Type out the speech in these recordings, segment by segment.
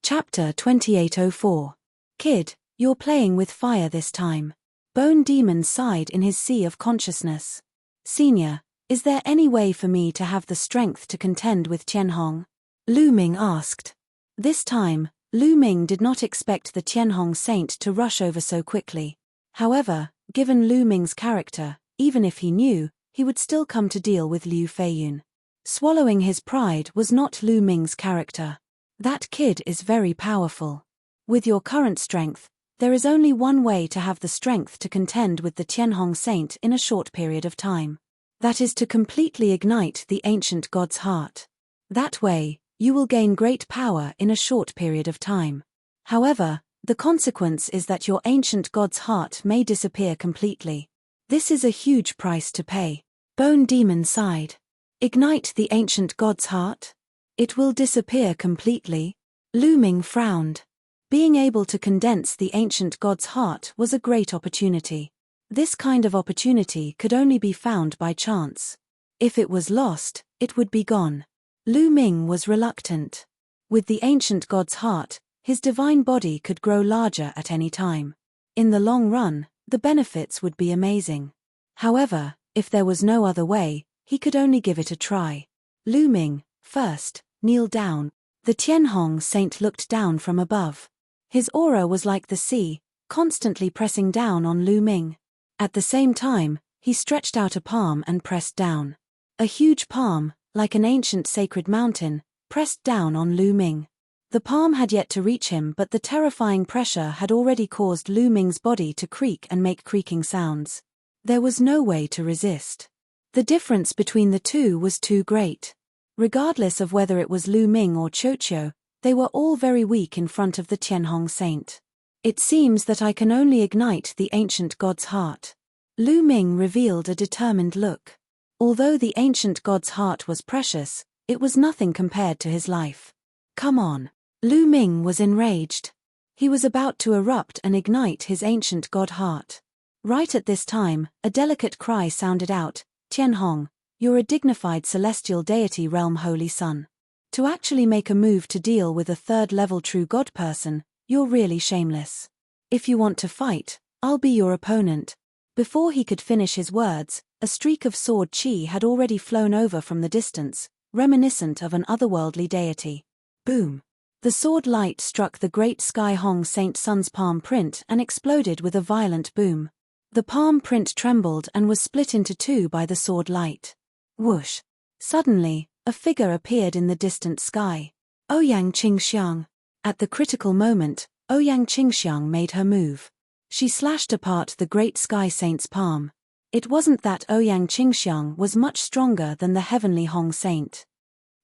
Chapter 2804. Kid, you're playing with fire this time. Bone Demon sighed in his sea of consciousness. Senior, is there any way for me to have the strength to contend with Tianhong? Lu Ming asked. This time, Lu Ming did not expect the Tianhong saint to rush over so quickly. However, given Lu Ming's character, even if he knew, he would still come to deal with Liu Feiyun. Swallowing his pride was not Lu Ming's character. That kid is very powerful. With your current strength, there is only one way to have the strength to contend with the Tianhong saint in a short period of time. That is to completely ignite the ancient god's heart. That way, you will gain great power in a short period of time. However, the consequence is that your ancient god's heart may disappear completely. This is a huge price to pay. Bone Demon sighed. Ignite the ancient god's heart? It will disappear completely. Lu Ming frowned. Being able to condense the ancient god's heart was a great opportunity. This kind of opportunity could only be found by chance. If it was lost, it would be gone. Lu Ming was reluctant. With the ancient god's heart, his divine body could grow larger at any time. In the long run, the benefits would be amazing. However, if there was no other way, he could only give it a try. Lu Ming, first, kneel down. The Tianhong saint looked down from above. His aura was like the sea, constantly pressing down on Lu Ming. At the same time, he stretched out a palm and pressed down. A huge palm, like an ancient sacred mountain, pressed down on Lu Ming. The palm had yet to reach him, but the terrifying pressure had already caused Lu Ming's body to creak and make creaking sounds. There was no way to resist. The difference between the two was too great. Regardless of whether it was Lu Ming or Qiuqiu, they were all very weak in front of the Tianhong saint. It seems that I can only ignite the ancient god's heart. Lu Ming revealed a determined look. Although the ancient god's heart was precious, it was nothing compared to his life. Come on. Lu Ming was enraged. He was about to erupt and ignite his ancient god heart. Right at this time, a delicate cry sounded out, Tianhong, you're a dignified celestial deity realm holy son. To actually make a move to deal with a third-level true god person, you're really shameless. If you want to fight, I'll be your opponent. Before he could finish his words, a streak of sword chi had already flown over from the distance, reminiscent of an otherworldly deity. Boom! The sword light struck the great Sky Hong Saint Sun's palm print and exploded with a violent boom. The palm print trembled and was split into two by the sword light. Whoosh! Suddenly, a figure appeared in the distant sky. Ouyang Qingxiang. At the critical moment, Ouyang Qingxiang made her move. She slashed apart the great Sky Saint's palm. It wasn't that Ouyang Qingxiang was much stronger than the Heavenly Hong Saint.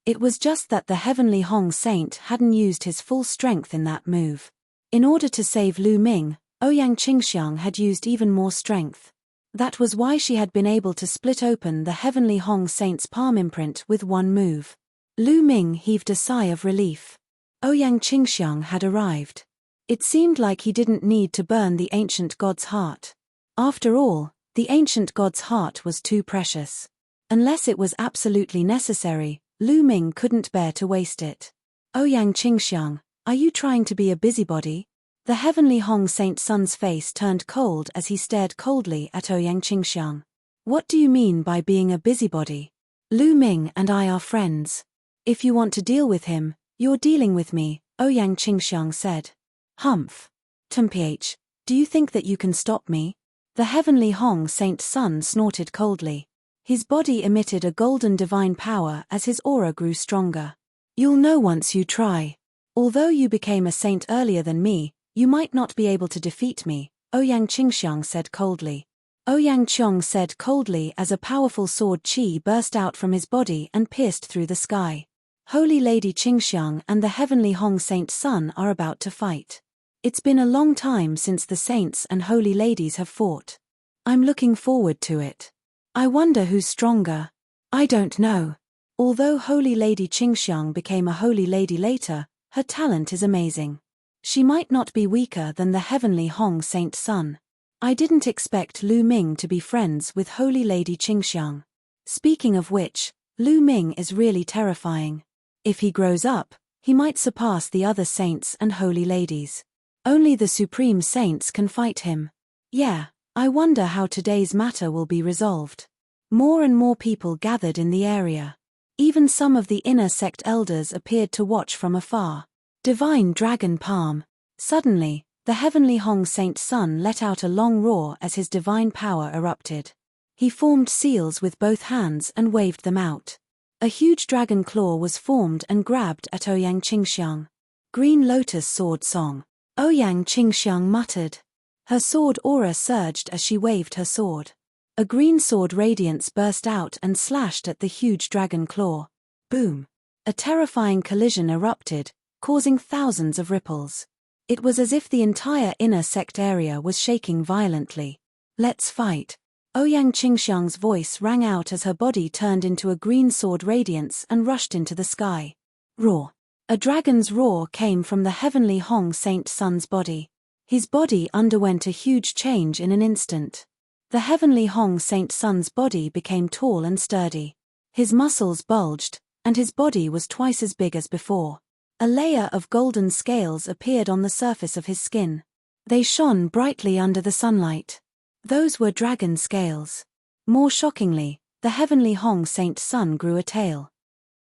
It was just that the Heavenly Hong Saint hadn't used his full strength in that move. In order to save Lu Ming, Ouyang Qingxiang had used even more strength. That was why she had been able to split open the Heavenly Hong Saint's palm imprint with one move. Lu Ming heaved a sigh of relief. Ouyang Qingxiang had arrived. It seemed like he didn't need to burn the ancient god's heart. After all, the ancient god's heart was too precious. Unless it was absolutely necessary, Lu Ming couldn't bear to waste it. Ouyang Qingxiang, are you trying to be a busybody? The Heavenly Hong Saint Sun's face turned cold as he stared coldly at Ouyang Qingxiang. What do you mean by being a busybody? Lu Ming and I are friends. If you want to deal with him, you're dealing with me, Ouyang Qingxiang said. Humph. Tumph, do you think that you can stop me? The Heavenly Hong Saint Sun snorted coldly. His body emitted a golden divine power as his aura grew stronger. You'll know once you try. Although you became a saint earlier than me, you might not be able to defeat me, Ouyang Qingxiang said coldly. Ouyang Qiong said coldly as a powerful sword chi burst out from his body and pierced through the sky. Holy Lady Qingxiang and the Heavenly Hong Saint Sun are about to fight. It's been a long time since the saints and holy ladies have fought. I'm looking forward to it. I wonder who's stronger. I don't know. Although Holy Lady Qingxiang became a holy lady later, her talent is amazing. She might not be weaker than the Heavenly Hong Saint Sun. I didn't expect Lu Ming to be friends with Holy Lady Qingxiang. Speaking of which, Lu Ming is really terrifying. If he grows up, He might surpass the other saints and holy ladies. Only the supreme saints can fight him. Yeah, I wonder how today's matter will be resolved. More and more people gathered in the area. Even some of the inner sect elders appeared to watch from afar. Divine Dragon Palm. Suddenly, the heavenly Hong Saint Sun let out a long roar as his divine power erupted. He formed seals with both hands and waved them out. A huge dragon claw was formed and grabbed at Ouyang Qingxiang. Green Lotus Sword Song. Ouyang Qingxiang muttered. Her sword aura surged as she waved her sword. A green sword radiance burst out and slashed at the huge dragon claw. Boom! A terrifying collision erupted, causing thousands of ripples. It was as if the entire inner sect area was shaking violently. Let's fight! Ouyang Qingxiang's voice rang out as her body turned into a green sword radiance and rushed into the sky. Roar! A dragon's roar came from the heavenly Hong Saint Sun's body. His body underwent a huge change in an instant. The heavenly Hong Saint Sun's body became tall and sturdy. His muscles bulged, and his body was twice as big as before. A layer of golden scales appeared on the surface of his skin. They shone brightly under the sunlight. Those were dragon scales. More shockingly, the heavenly Hong Saint Sun grew a tail.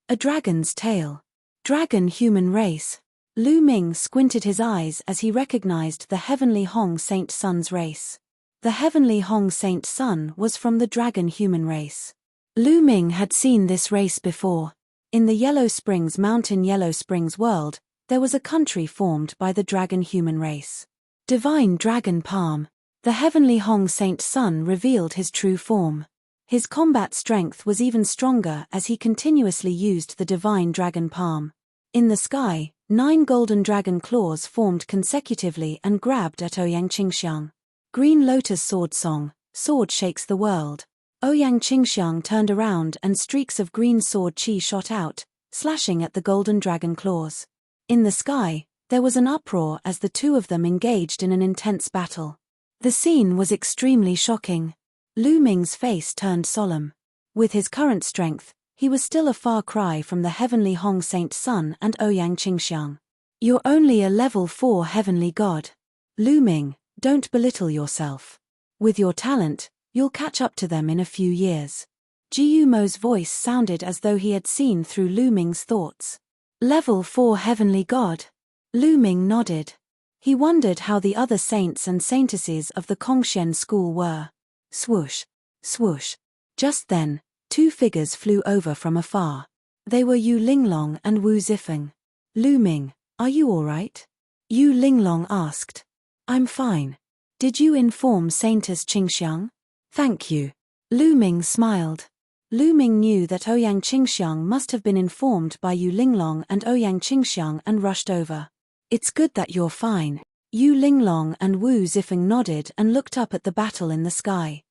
A dragon's tail. Dragon human race. Lu Ming squinted his eyes as he recognized the heavenly Hong Saint Sun's race. The heavenly Hong Saint Sun was from the dragon human race. Lu Ming had seen this race before. In the Yellow Springs Mountain Yellow Springs world, there was a country formed by the dragon human race. Divine Dragon Palm. The heavenly Hong Saint Sun revealed his true form. His combat strength was even stronger as he continuously used the Divine Dragon Palm. In the sky, 9 golden dragon claws formed consecutively and grabbed at Ouyang Qingxiang. Green Lotus Sword Song. Sword shakes the world. Ouyang Qingxiang turned around and streaks of green sword chi shot out, slashing at the golden dragon claws. In the sky, there was an uproar as the two of them engaged in an intense battle. The scene was extremely shocking. Lu Ming's face turned solemn. With his current strength, he was still a far cry from the heavenly Hong Saint Sun and Ouyang Qingxiang. You're only a level 4 heavenly god. Lu Ming, don't belittle yourself. With your talent, you'll catch up to them in a few years. Jiu Mo's voice sounded as though he had seen through Lu Ming's thoughts. Level 4 heavenly god. Lu Ming nodded. He wondered how the other saints and saintesses of the Kongshen school were. Swoosh, swoosh. Just then, 2 figures flew over from afar. They were Yu Linglong and Wu Zifeng. Lu Ming, are you all right? Yu Linglong asked. I'm fine. Did you inform Saintess Qingxiang? Thank you. Lu Ming smiled. Lu Ming knew that Ouyang Qingxiang must have been informed by Yu Linglong and Ouyang Qingxiang and rushed over. It's good that you're fine. Yu Linglong and Wu Zifeng nodded and looked up at the battle in the sky.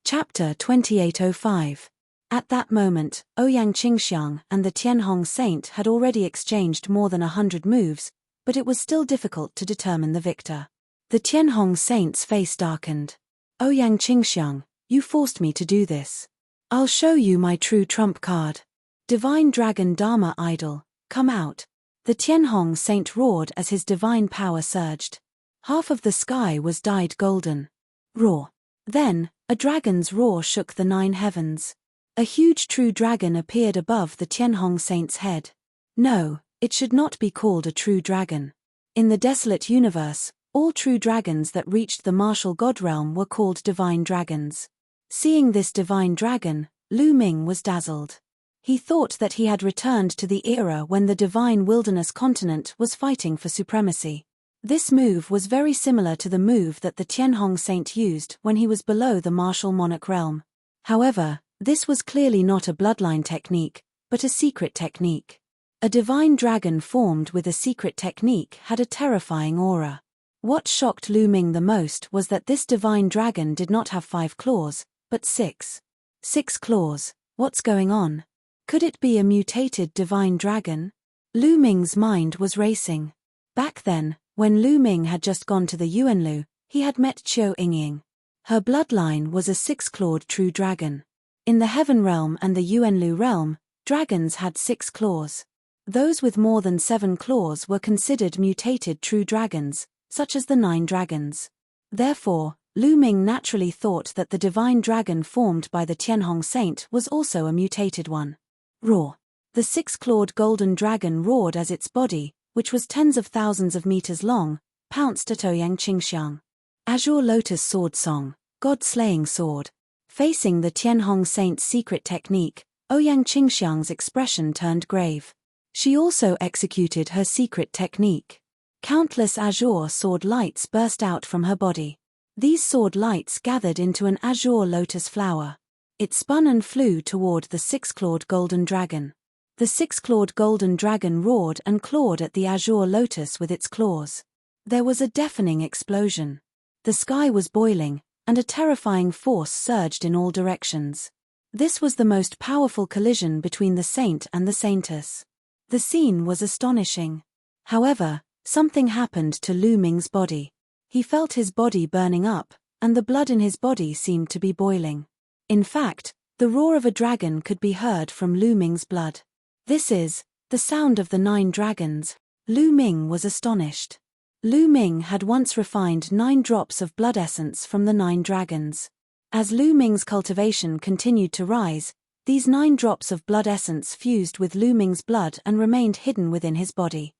Chapter 2805. At that moment, Ouyang Qingxiang and the Tianhong Saint had already exchanged more than 100 moves, but it was still difficult to determine the victor. The Tianhong Saint's face darkened. Ouyang Qingxiang, you forced me to do this. I'll show you my true trump card. Divine Dragon Dharma Idol, come out. The Tianhong Saint roared as his divine power surged. Half of the sky was dyed golden. Roar. Then, a dragon's roar shook the 9 heavens. A huge true dragon appeared above the Tianhong Saint's head. No, it should not be called a true dragon. In the desolate universe, all true dragons that reached the martial god realm were called divine dragons. Seeing this divine dragon, Lu Ming was dazzled. He thought that he had returned to the era when the divine wilderness continent was fighting for supremacy. This move was very similar to the move that the Tianhong Saint used when he was below the martial monarch realm. However, this was clearly not a bloodline technique, but a secret technique. A divine dragon formed with a secret technique had a terrifying aura. What shocked Lu Ming the most was that this divine dragon did not have 5 claws, but 6. 6 claws, what's going on? Could it be a mutated divine dragon? Lu Ming's mind was racing. Back then, when Lu Ming had just gone to the Yuanlu, he had met Qiu Yingying. Her bloodline was a 6-clawed true dragon. In the Heaven realm and the Yuanlu realm, dragons had 6 claws. Those with more than 7 claws were considered mutated true dragons, such as the 9 dragons. Therefore, Lu Ming naturally thought that the divine dragon formed by the Tianhong Saint was also a mutated one. Roar! The 6-clawed golden dragon roared as its body, which was tens of thousands of meters long, pounced at Ouyang Qingxiang. Azure Lotus Sword Song, God-slaying sword. Facing the Tianhong Saint's secret technique, Ouyang Qingxiang's expression turned grave. She also executed her secret technique. Countless azure sword lights burst out from her body. These sword lights gathered into an azure lotus flower. It spun and flew toward the 6-clawed golden dragon. The 6-clawed golden dragon roared and clawed at the azure lotus with its claws. There was a deafening explosion. The sky was boiling, and a terrifying force surged in all directions. This was the most powerful collision between the saint and the saintess. The scene was astonishing. However, something happened to Lu Ming's body. He felt his body burning up, and the blood in his body seemed to be boiling. In fact, the roar of a dragon could be heard from Lu Ming's blood. This is the sound of the 9 dragons. Lu Ming was astonished. Lu Ming had once refined 9 drops of blood essence from the 9 dragons. As Lu Ming's cultivation continued to rise, these 9 drops of blood essence fused with Lu Ming's blood and remained hidden within his body.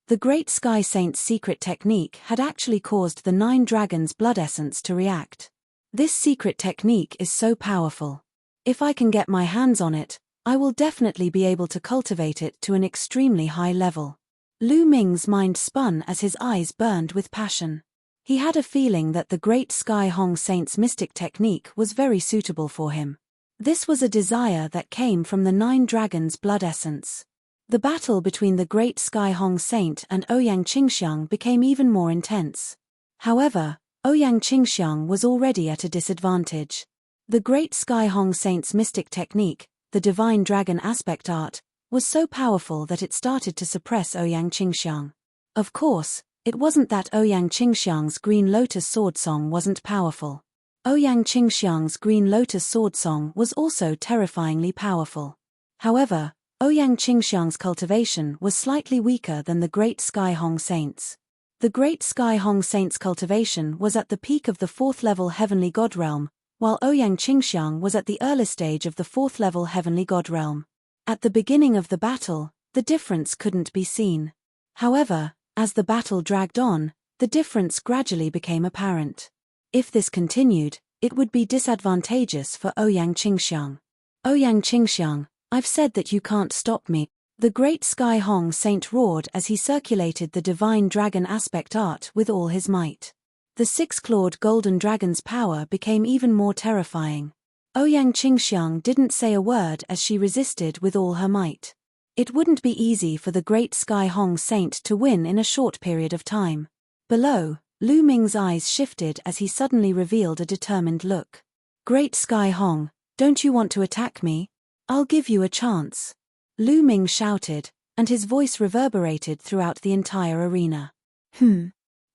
The Great Sky Saint's secret technique had actually caused the 9 dragons' blood essence to react. This secret technique is so powerful. If I can get my hands on it, I will definitely be able to cultivate it to an extremely high level. Lu Ming's mind spun as his eyes burned with passion. He had a feeling that the Great Sky Hong Saint's mystic technique was very suitable for him. This was a desire that came from the 9 dragons' blood essence. The battle between the Great Sky Hong Saint and Ouyang Qingxiang became even more intense. However, Ouyang Qingxiang was already at a disadvantage. The Great Sky Hong Saint's mystic technique, the divine dragon aspect art, was so powerful that it started to suppress Ouyang Qingxiang. Of course, it wasn't that Ouyang Qingxiang's Green Lotus Sword Song wasn't powerful. Ouyang Qingxiang's Green Lotus Sword Song was also terrifyingly powerful. However, Ouyang Qingxiang's cultivation was slightly weaker than the Great Sky Hong Saint's. The Great Sky Hong Saint's cultivation was at the peak of the 4th level Heavenly God Realm, while Ouyang Qingxiang was at the early stage of the 4th level Heavenly God Realm. At the beginning of the battle, the difference couldn't be seen. However, as the battle dragged on, the difference gradually became apparent. If this continued, it would be disadvantageous for Ouyang Qingxiang. Ouyang Qingxiang, I've said that you can't stop me. The Great Sky Hong Saint roared as he circulated the divine dragon aspect art with all his might. The 6-clawed golden dragon's power became even more terrifying. Ouyang Qingxiang didn't say a word as she resisted with all her might. It wouldn't be easy for the Great Sky Hong Saint to win in a short period of time. Below, Lu Ming's eyes shifted as he suddenly revealed a determined look. Great Sky Hong, don't you want to attack me? I'll give you a chance. Lu Ming shouted, and his voice reverberated throughout the entire arena.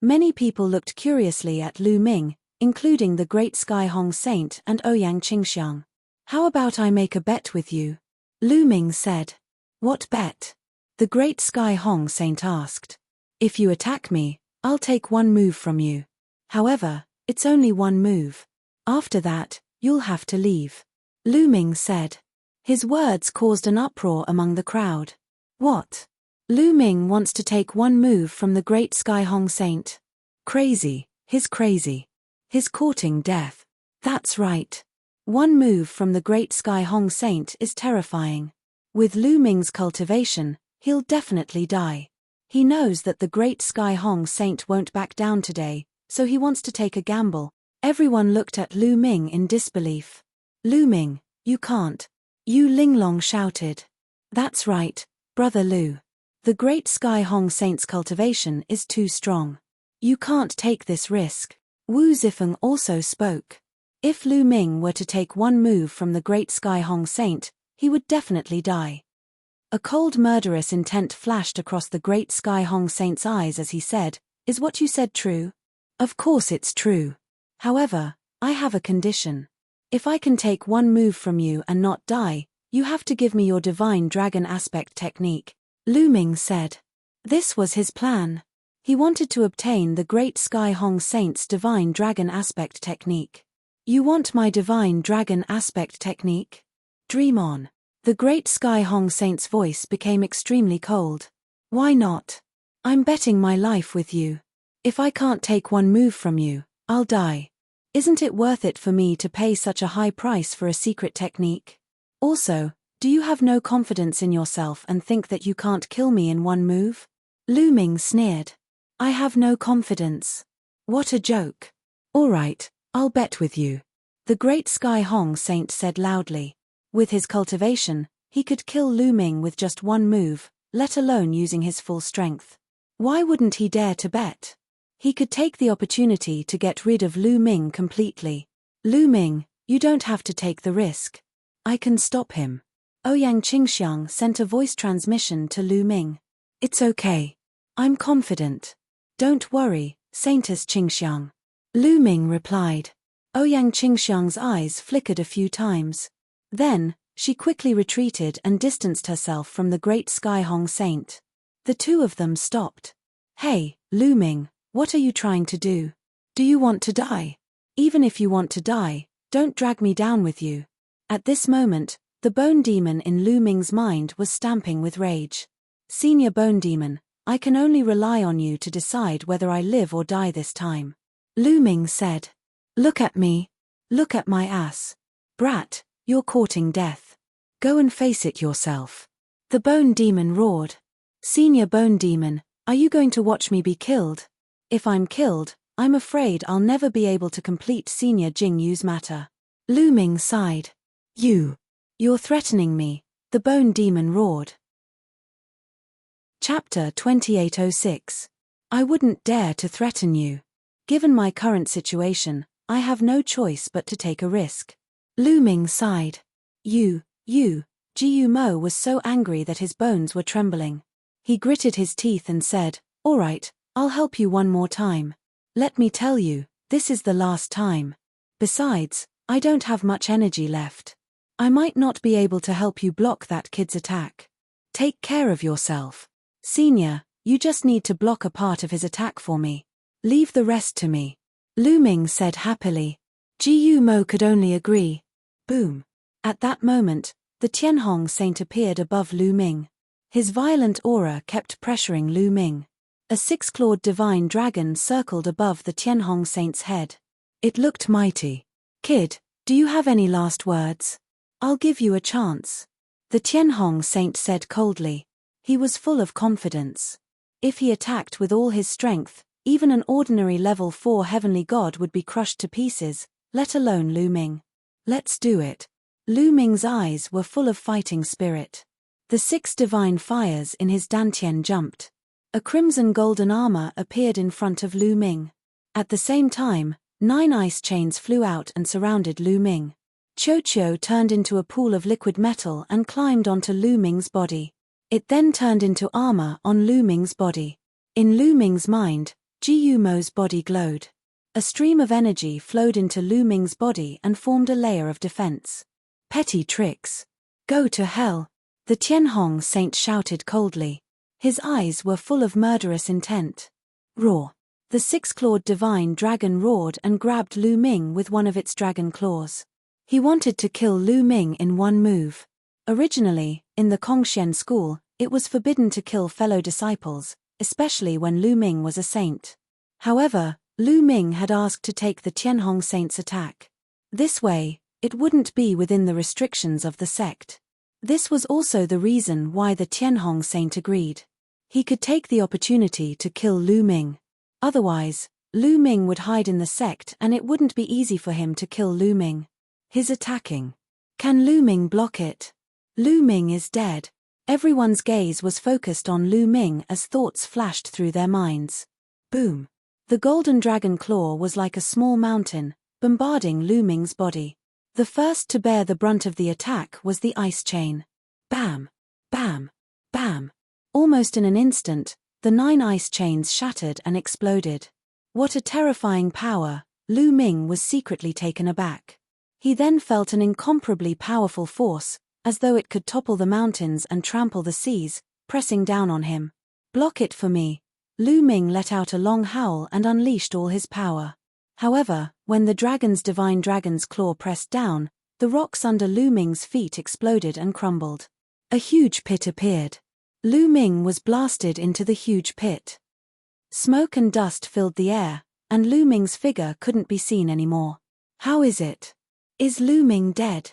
Many people looked curiously at Lu Ming, including the Great Sky Hong Saint and Ouyang Qingxiang. How about I make a bet with you? Lu Ming said. What bet? The Great Sky Hong Saint asked. If you attack me, I'll take 1 move from you. However, it's only 1 move. After that, you'll have to leave. Lu Ming said. His words caused an uproar among the crowd. What? Lu Ming wants to take 1 move from the Great Sky Hong Saint. Crazy, he's crazy. He's courting death. That's right. 1 move from the Great Sky Hong Saint is terrifying. With Lu Ming's cultivation, he'll definitely die. He knows that the Great Sky Hong Saint won't back down today, so he wants to take a gamble. Everyone looked at Lu Ming in disbelief. Lu Ming, you can't. Yu Linglong shouted. That's right, Brother Lu. The Great Sky Hong Saint's cultivation is too strong. You can't take this risk. Wu Zifeng also spoke. If Lu Ming were to take 1 move from the Great Sky Hong Saint, he would definitely die. A cold murderous intent flashed across the Great Sky Hong Saint's eyes as he said, Is what you said true? Of course it's true. However, I have a condition. If I can take 1 move from you and not die, you have to give me your divine dragon aspect technique. Lu Ming said. This was his plan. He wanted to obtain the Great Sky Hong Saint's Divine Dragon Aspect Technique. You want my Divine Dragon Aspect Technique? Dream on. The Great Sky Hong Saint's voice became extremely cold. Why not? I'm betting my life with you. If I can't take one move from you, I'll die. Isn't it worth it for me to pay such a high price for a secret technique? Also, do you have no confidence in yourself and think that you can't kill me in one move? Lu Ming sneered. I have no confidence. What a joke. All right, I'll bet with you. The Great Sky Hong Saint said loudly. With his cultivation, he could kill Lu Ming with just one move, let alone using his full strength. Why wouldn't he dare to bet? He could take the opportunity to get rid of Lu Ming completely. Lu Ming, you don't have to take the risk. I can stop him. Ouyang Qingxiang sent a voice transmission to Lu Ming. It's okay. I'm confident. Don't worry, Saintess Qingxiang. Lu Ming replied. Ouyang Qingxiang's eyes flickered a few times. Then, she quickly retreated and distanced herself from the Great Sky Hong Saint. The two of them stopped. Hey, Lu Ming, what are you trying to do? Do you want to die? Even if you want to die, don't drag me down with you. At this moment, the Bone Demon in Lu Ming's mind was stamping with rage. Senior Bone Demon, I can only rely on you to decide whether I live or die this time. Lu Ming said. Look at me. Look at my ass. Brat, you're courting death. Go and face it yourself. The Bone Demon roared. Senior Bone Demon, are you going to watch me be killed? If I'm killed, I'm afraid I'll never be able to complete Senior Jing Yu's matter. Lu Ming sighed. You're threatening me, the Bone Demon roared. Chapter 2806. I wouldn't dare to threaten you. Given my current situation, I have no choice but to take a risk. Lu Ming sighed. Ji Yu Mo was so angry that his bones were trembling. He gritted his teeth and said, All right, I'll help you one more time. Let me tell you, this is the last time. Besides, I don't have much energy left. I might not be able to help you block that kid's attack. Take care of yourself. Senior, you just need to block a part of his attack for me. Leave the rest to me. Lu Ming said happily. Ji Yu Mo could only agree. Boom. At that moment, the Tianhong Saint appeared above Lu Ming. His violent aura kept pressuring Lu Ming. A six-clawed divine dragon circled above the Tianhong Saint's head. It looked mighty. Kid, do you have any last words? I'll give you a chance. The Tianhong Saint said coldly. He was full of confidence. If he attacked with all his strength, even an ordinary level 4 heavenly god would be crushed to pieces, let alone Lu Ming. Let's do it. Lu Ming's eyes were full of fighting spirit. The 6 divine fires in his dantian jumped. A crimson golden armor appeared in front of Lu Ming. At the same time, 9 ice chains flew out and surrounded Lu Ming. Qiu turned into a pool of liquid metal and climbed onto Lu Ming's body. It then turned into armor on Lu Ming's body. In Lu Ming's mind, Ji Yu Mo's body glowed. A stream of energy flowed into Lu Ming's body and formed a layer of defense. Petty tricks. Go to hell. The Tianhong Saint shouted coldly. His eyes were full of murderous intent. Roar. The 6-clawed divine dragon roared and grabbed Lu Ming with one of its dragon claws. He wanted to kill Lu Ming in one move. Originally, in the Kongxian school, it was forbidden to kill fellow disciples, especially when Lu Ming was a saint. However, Lu Ming had asked to take the Tianhong Saint's attack. This way, it wouldn't be within the restrictions of the sect. This was also the reason why the Tianhong Saint agreed. He could take the opportunity to kill Lu Ming. Otherwise, Lu Ming would hide in the sect and it wouldn't be easy for him to kill Lu Ming. His attacking. Can Lu Ming block it? Lu Ming is dead. Everyone's gaze was focused on Lu Ming as thoughts flashed through their minds. Boom. The golden dragon claw was like a small mountain, bombarding Lu Ming's body. The first to bear the brunt of the attack was the ice chain. Bam! Bam! Bam! Almost in an instant, the 9 ice chains shattered and exploded. What a terrifying power! Lu Ming was secretly taken aback. He then felt an incomparably powerful force, as though it could topple the mountains and trample the seas, pressing down on him. Block it for me. Lu Ming let out a long howl and unleashed all his power. However, when the divine dragon's claw pressed down, the rocks under Lu Ming's feet exploded and crumbled. A huge pit appeared. Lu Ming was blasted into the huge pit. Smoke and dust filled the air, and Lu Ming's figure couldn't be seen anymore. How is it? Is Lu Ming dead?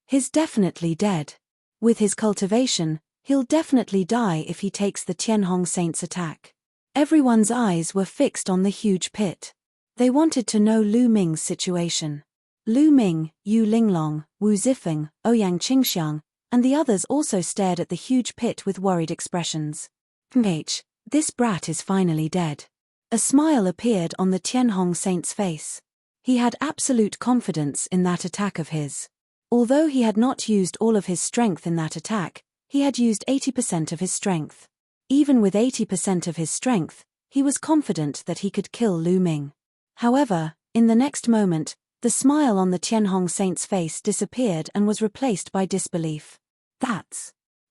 He's definitely dead. With his cultivation, he'll definitely die if he takes the Tianhong Saint's attack. Everyone's eyes were fixed on the huge pit. They wanted to know Lu Ming's situation. Lu Ming, Yu Linglong, Wu Zifeng, Ouyang Qingxiang, and the others also stared at the huge pit with worried expressions. This brat is finally dead. A smile appeared on the Tianhong Saint's face. He had absolute confidence in that attack of his. Although he had not used all of his strength in that attack, he had used 80% of his strength. Even with 80% of his strength, he was confident that he could kill Lu Ming. However, in the next moment, the smile on the Tianhong Saint's face disappeared and was replaced by disbelief.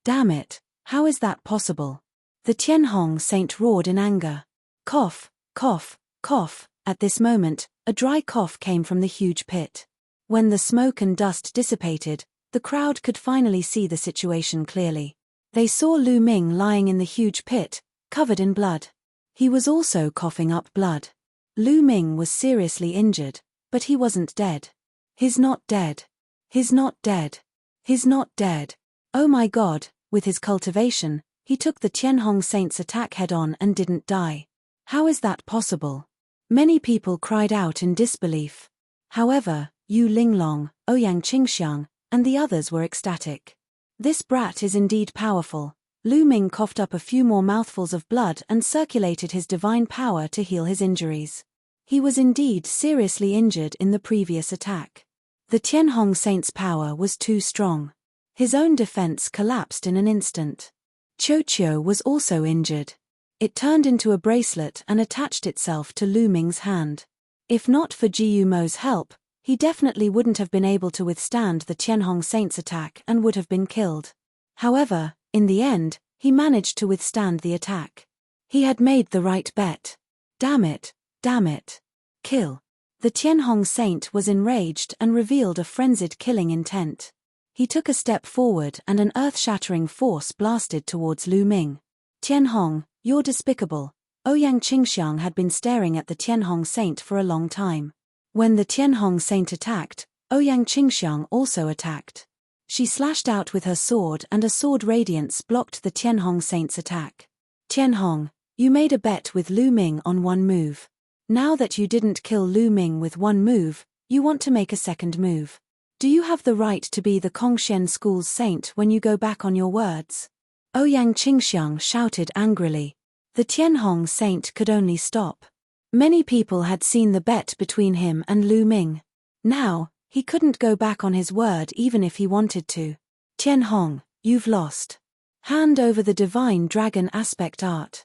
Damn it, how is that possible? The Tianhong Saint roared in anger. Cough, cough, cough. At this moment, a dry cough came from the huge pit. When the smoke and dust dissipated, the crowd could finally see the situation clearly. They saw Lu Ming lying in the huge pit, covered in blood. He was also coughing up blood. Lu Ming was seriously injured, but he wasn't dead. He's not dead. He's not dead. He's not dead. Oh my God, with his cultivation, he took the Tianhong Saint's attack head-on and didn't die. How is that possible? Many people cried out in disbelief. However, Yu Linglong, Ouyang Qingxiang, and the others were ecstatic. This brat is indeed powerful. Lu Ming coughed up a few more mouthfuls of blood and circulated his divine power to heal his injuries. He was indeed seriously injured in the previous attack. The Tianhong Saint's power was too strong. His own defense collapsed in an instant. Qiu was also injured. It turned into a bracelet and attached itself to Lu Ming's hand. If not for Jiu Mo's help, he definitely wouldn't have been able to withstand the Tianhong Saint's attack and would have been killed. However, in the end, he managed to withstand the attack. He had made the right bet. Damn it, damn it. Kill. The Tianhong Saint was enraged and revealed a frenzied killing intent. He took a step forward and an earth-shattering force blasted towards Lu Ming. Tianhong, you're despicable. Ouyang Qingxiang had been staring at the Tianhong Saint for a long time. When the Tianhong Saint attacked, Ouyang Qingxiang also attacked. She slashed out with her sword and a sword radiance blocked the Tianhong Saint's attack. Tianhong, you made a bet with Lu Ming on one move. Now that you didn't kill Lu Ming with one move, you want to make a second move. Do you have the right to be the Kongxian School's saint when you go back on your words? Ouyang Qingxiang shouted angrily. The Tianhong Saint could only stop. Many people had seen the bet between him and Lu Ming. Now, he couldn't go back on his word even if he wanted to. Tianhong, you've lost. Hand over the divine dragon aspect art.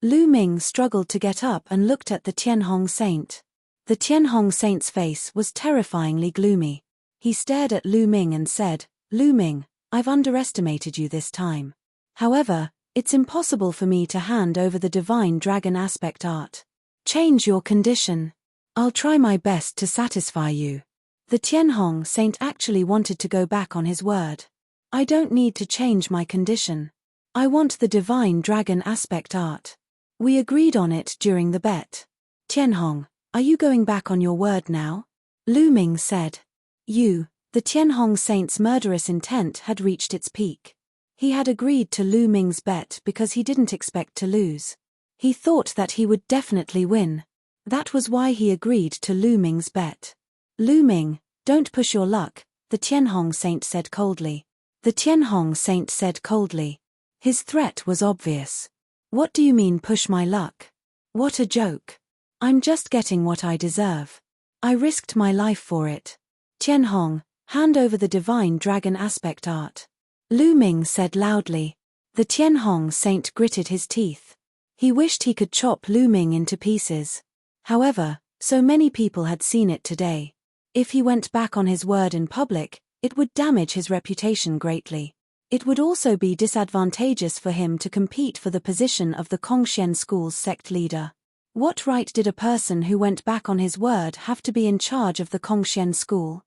Lu Ming struggled to get up and looked at the Tianhong Saint. The Tianhong Saint's face was terrifyingly gloomy. He stared at Lu Ming and said, Lu Ming, I've underestimated you this time. However, it's impossible for me to hand over the divine dragon aspect art. Change your condition. I'll try my best to satisfy you. The Tianhong Saint actually wanted to go back on his word. I don't need to change my condition. I want the divine dragon aspect art. We agreed on it during the bet. Tianhong, are you going back on your word now? Lu Ming said. The Tianhong Saint's murderous intent had reached its peak. He had agreed to Lu Ming's bet because he didn't expect to lose. He thought that he would definitely win. That was why he agreed to Lu Ming's bet. Lu Ming, don't push your luck, the Tianhong Saint said coldly. The Tianhong Saint said coldly. His threat was obvious. What do you mean push my luck? What a joke. I'm just getting what I deserve. I risked my life for it. Tianhong, hand over the divine dragon aspect art. Lu Ming said loudly. The Tianhong Saint gritted his teeth. He wished he could chop Lu Ming into pieces. However, so many people had seen it today. If he went back on his word in public, it would damage his reputation greatly. It would also be disadvantageous for him to compete for the position of the Kongxian school's sect leader. What right did a person who went back on his word have to be in charge of the Kongxian school?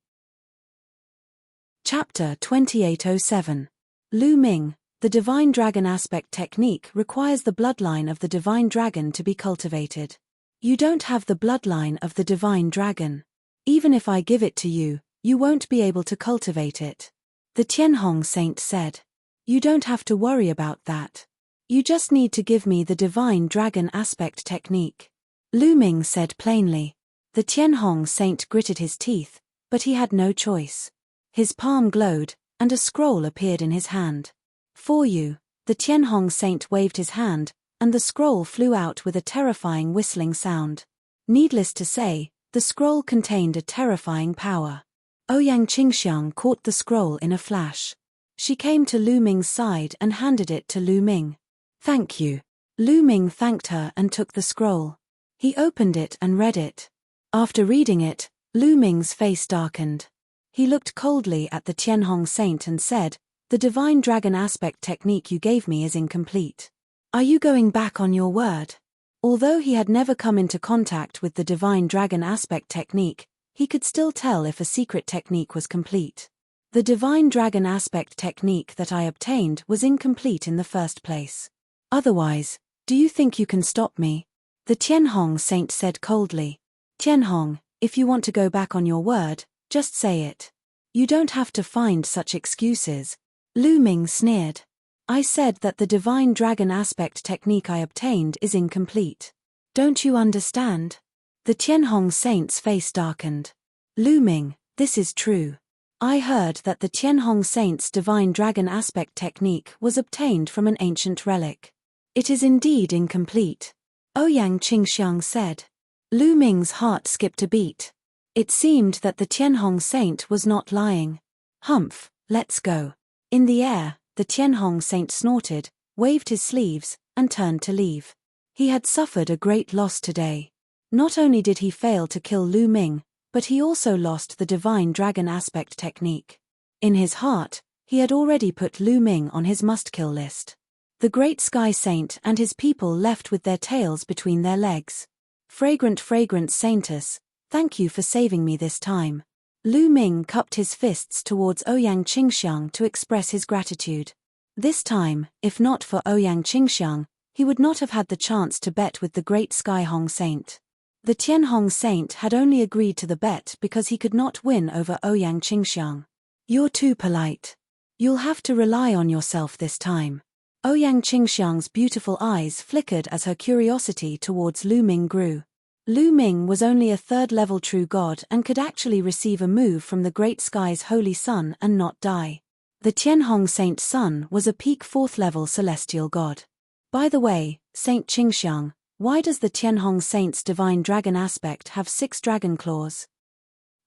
Chapter 2807. Lu Ming, the Divine Dragon Aspect Technique requires the bloodline of the Divine Dragon to be cultivated. You don't have the bloodline of the Divine Dragon. Even if I give it to you, you won't be able to cultivate it. The Tianhong Saint said. You don't have to worry about that. You just need to give me the Divine Dragon Aspect Technique. Lu Ming said plainly. The Tianhong Saint gritted his teeth, but he had no choice. His palm glowed, and a scroll appeared in his hand. For you, the Tianhong Saint waved his hand, and the scroll flew out with a terrifying whistling sound. Needless to say, the scroll contained a terrifying power. Ouyang Qingxiang caught the scroll in a flash. She came to Lu Ming's side and handed it to Lu Ming. Thank you. Lu Ming thanked her and took the scroll. He opened it and read it. After reading it, Lu Ming's face darkened. He looked coldly at the Tianhong Saint and said, The Divine Dragon Aspect Technique you gave me is incomplete. Are you going back on your word? Although he had never come into contact with the Divine Dragon Aspect Technique, he could still tell if a secret technique was complete. The Divine Dragon Aspect Technique that I obtained was incomplete in the first place. Otherwise, do you think you can stop me? The Tianhong Saint said coldly. Tianhong, if you want to go back on your word, just say it. You don't have to find such excuses. Lu Ming sneered. I said that the Divine Dragon Aspect Technique I obtained is incomplete. Don't you understand? The Tianhong Saint's face darkened. Lu Ming, this is true. I heard that the Tianhong Saint's Divine Dragon Aspect Technique was obtained from an ancient relic. It is indeed incomplete. Ouyang Qingxiang said. Lu Ming's heart skipped a beat. It seemed that the Tianhong Saint was not lying. Humph, let's go. In the air, the Tianhong Saint snorted, waved his sleeves, and turned to leave. He had suffered a great loss today. Not only did he fail to kill Lu Ming, but he also lost the Divine Dragon Aspect Technique. In his heart, he had already put Lu Ming on his must-kill list. The Great Sky Saint and his people left with their tails between their legs. Fragrant Saintess, thank you for saving me this time. Lu Ming cupped his fists towards Ouyang Qingxiang to express his gratitude. This time, if not for Ouyang Qingxiang, he would not have had the chance to bet with the Great Sky Hong Saint. The Tianhong Saint had only agreed to the bet because he could not win over Ouyang Qingxiang. You're too polite. You'll have to rely on yourself this time. Ouyang Qingxiang's beautiful eyes flickered as her curiosity towards Lu Ming grew. Lu Ming was only a third-level true god and could actually receive a move from the Great Sky's holy sun and not die. The Tianhong Saint's son was a peak fourth-level celestial god. By the way, Saint Qingxiang, why does the Tianhong Saint's Divine Dragon Aspect have 6 dragon claws?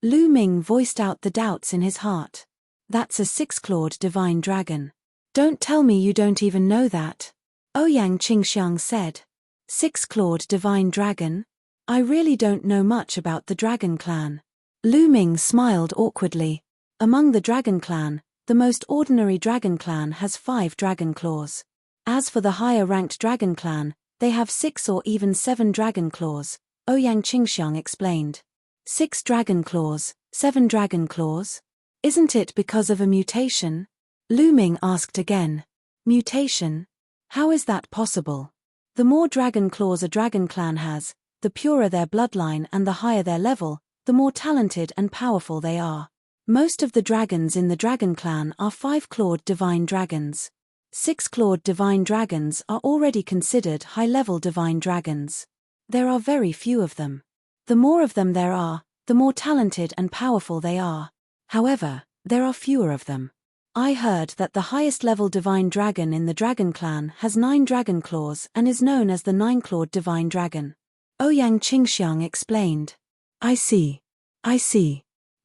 Lu Ming voiced out the doubts in his heart. That's a 6-clawed Divine Dragon. Don't tell me you don't even know that. Ouyang Qingxiang said. 6-clawed Divine Dragon? I really don't know much about the Dragon Clan. Lu Ming smiled awkwardly. Among the Dragon Clan, the most ordinary Dragon Clan has 5 dragon claws. As for the higher-ranked Dragon Clan, they have 6 or even 7 dragon claws, Ouyang Qingxiang explained. 6 dragon claws, 7 dragon claws? Isn't it because of a mutation? Lu Ming asked again. Mutation? How is that possible? The more dragon claws a Dragon Clan has, the purer their bloodline and the higher their level, the more talented and powerful they are. Most of the dragons in the Dragon Clan are 5-clawed divine dragons. 6-clawed divine dragons are already considered high-level divine dragons. There are very few of them. The more of them there are, the more talented and powerful they are. However, there are fewer of them. I heard that the highest-level divine dragon in the Dragon Clan has 9 dragon claws and is known as the 9-clawed divine dragon. Ouyang Qingxiang explained. I see.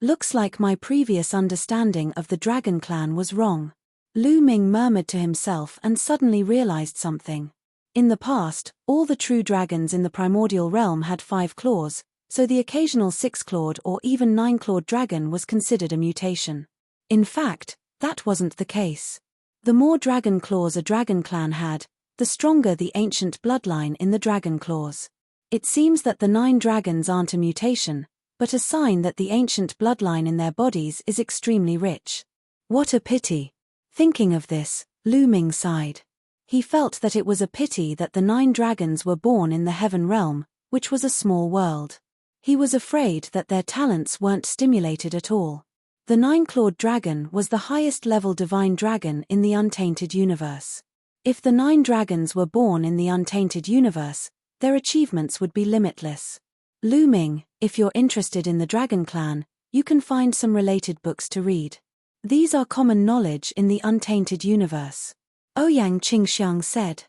Looks like my previous understanding of the Dragon Clan was wrong. Lu Ming murmured to himself and suddenly realized something. In the past, all the true dragons in the primordial realm had 5 claws, so the occasional 6-clawed or even 9-clawed dragon was considered a mutation. In fact, that wasn't the case. The more dragon claws a dragon clan had, the stronger the ancient bloodline in the dragon claws. It seems that the 9 dragons aren't a mutation, but a sign that the ancient bloodline in their bodies is extremely rich. What a pity. Thinking of this, Lu Ming sighed. He felt that it was a pity that the 9 dragons were born in the heaven realm, which was a small world. He was afraid that their talents weren't stimulated at all. The 9-clawed dragon was the highest level divine dragon in the untainted universe. If the 9 dragons were born in the untainted universe, their achievements would be limitless. Lu Ming, if you're interested in the Dragon Clan, you can find some related books to read. These are common knowledge in the untainted universe. Ouyang Qingxiang said.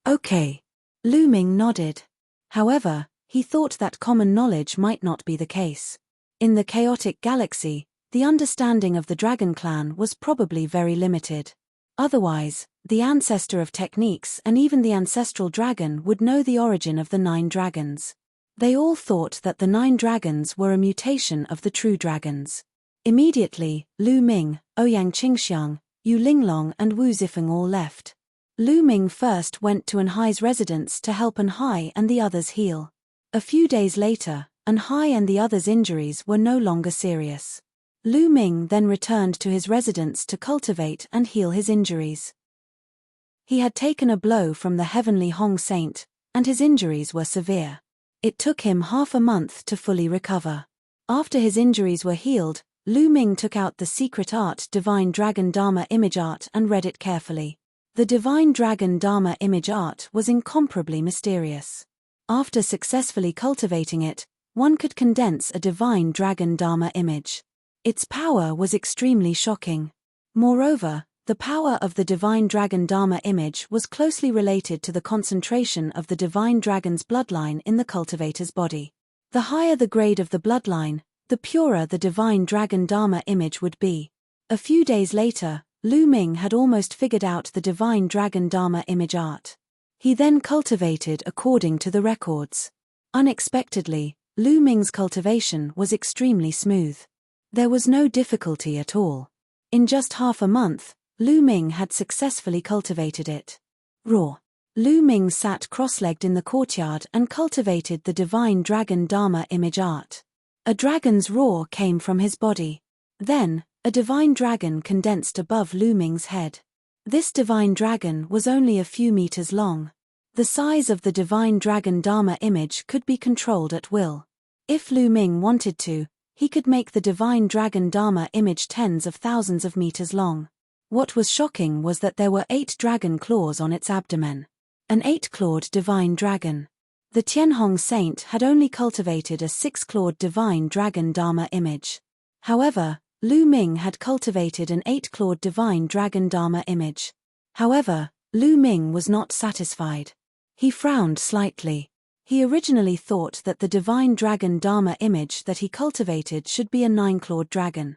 Okay. Lu Ming nodded. However, he thought that common knowledge might not be the case. In the chaotic galaxy, the understanding of the Dragon Clan was probably very limited. Otherwise, the ancestor of techniques and even the ancestral dragon would know the origin of the 9 dragons. They all thought that the 9 dragons were a mutation of the true dragons. Immediately, Lu Ming, Ouyang Qingxiang, Yu Linglong and Wu Zifeng all left. Lu Ming first went to Anhai's residence to help Anhai and the others heal. A few days later, Anhai and the others' injuries were no longer serious. Lu Ming then returned to his residence to cultivate and heal his injuries. He had taken a blow from the heavenly Hong Saint, and his injuries were severe. It took him half a month to fully recover. After his injuries were healed, Lu Ming took out the secret art Divine Dragon Dharma image art and read it carefully. The Divine Dragon Dharma image art was incomparably mysterious. After successfully cultivating it, one could condense a Divine Dragon Dharma image. Its power was extremely shocking. Moreover, the power of the Divine Dragon Dharma image was closely related to the concentration of the Divine Dragon's bloodline in the cultivator's body. The higher the grade of the bloodline, the purer the Divine Dragon Dharma image would be. A few days later, Lu Ming had almost figured out the Divine Dragon Dharma image art. He then cultivated according to the records. Unexpectedly, Lu Ming's cultivation was extremely smooth. There was no difficulty at all. In just half a month, Lu Ming had successfully cultivated it. Raw. Lu Ming sat cross-legged in the courtyard and cultivated the Divine Dragon Dharma image art. A dragon's roar came from his body. Then, a divine dragon condensed above Lu Ming's head. This divine dragon was only a few meters long. The size of the Divine Dragon Dharma image could be controlled at will. If Lu Ming wanted to, he could make the Divine Dragon Dharma image tens of thousands of meters long. What was shocking was that there were 8 dragon claws on its abdomen. An 8-clawed divine dragon. The Tianhong Saint had only cultivated a 6-clawed Divine Dragon Dharma image. However, Lu Ming had cultivated an 8-clawed Divine Dragon Dharma image. However, Lu Ming was not satisfied. He frowned slightly. He originally thought that the Divine Dragon Dharma image that he cultivated should be a 9-clawed dragon.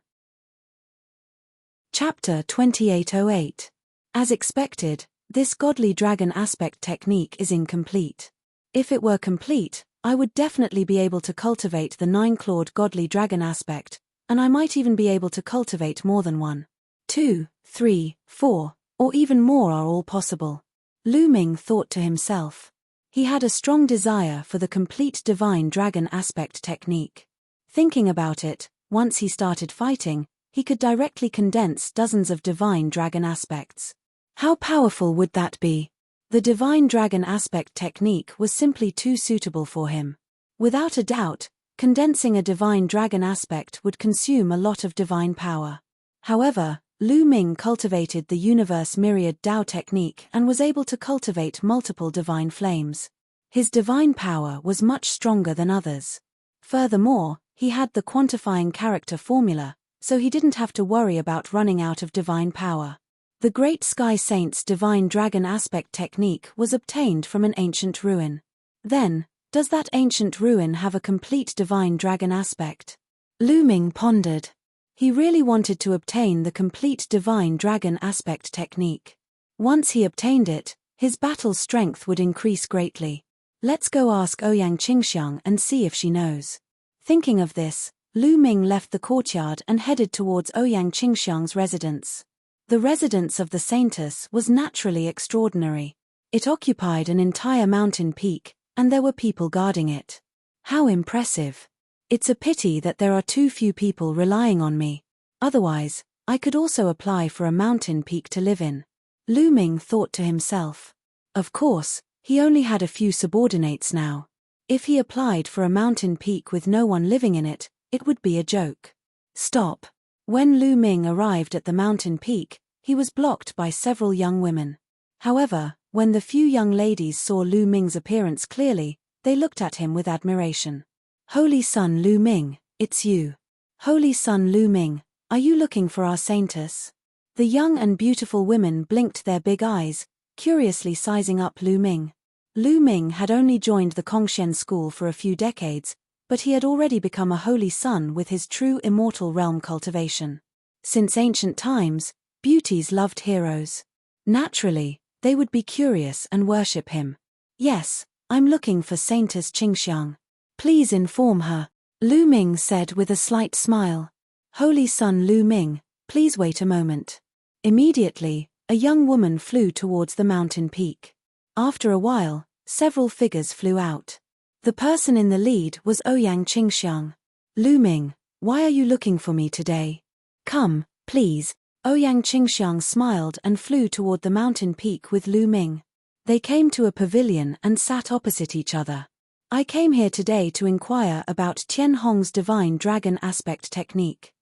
Chapter 2808. As expected, this godly dragon aspect technique is incomplete. If it were complete, I would definitely be able to cultivate the 9-clawed godly dragon aspect, and I might even be able to cultivate more than 1, 2, 3, 4, or even more are all possible. Lu Ming thought to himself. He had a strong desire for the complete divine dragon aspect technique. Thinking about it, once he started fighting, he could directly condense dozens of divine dragon aspects. How powerful would that be? The divine dragon aspect technique was simply too suitable for him. Without a doubt, condensing a divine dragon aspect would consume a lot of divine power. However, Lu Ming cultivated the universe myriad Dao technique and was able to cultivate multiple divine flames. His divine power was much stronger than others. Furthermore, he had the quantifying character formula, so he didn't have to worry about running out of divine power. The Great Sky Saint's divine dragon aspect technique was obtained from an ancient ruin. Then, does that ancient ruin have a complete divine dragon aspect? Lu Ming pondered. He really wanted to obtain the complete divine dragon aspect technique. Once he obtained it, his battle strength would increase greatly. Let's go ask Ouyang Qingxiang and see if she knows. Thinking of this, Lu Ming left the courtyard and headed towards Ouyang Qingxiang's residence. The residence of the Saintess was naturally extraordinary. It occupied an entire mountain peak, and there were people guarding it. How impressive. It's a pity that there are too few people relying on me. Otherwise, I could also apply for a mountain peak to live in. Lu Ming thought to himself. Of course, he only had a few subordinates now. If he applied for a mountain peak with no one living in it, it would be a joke. Stop. When Lu Ming arrived at the mountain peak, he was blocked by several young women. However, when the few young ladies saw Lu Ming's appearance clearly, they looked at him with admiration. Holy Son Lu Ming, it's you. Holy Son Lu Ming, are you looking for our Saintess? The young and beautiful women blinked their big eyes, curiously sizing up Lu Ming. Lu Ming had only joined the Kongxian school for a few decades, but he had already become a holy son with his true immortal realm cultivation. Since ancient times, beauties loved heroes. Naturally, they would be curious and worship him. Yes, I'm looking for Saintess Qingxiang. Please inform her, Lu Ming said with a slight smile. Holy Son Lu Ming, please wait a moment. Immediately, a young woman flew towards the mountain peak. After a while, several figures flew out. The person in the lead was Ouyang Qingxiang. Lu Ming, why are you looking for me today? Come, please. Ouyang Qingxiang smiled and flew toward the mountain peak with Lu Ming. They came to a pavilion and sat opposite each other. I came here today to inquire about Tian Hong's divine dragon aspect technique.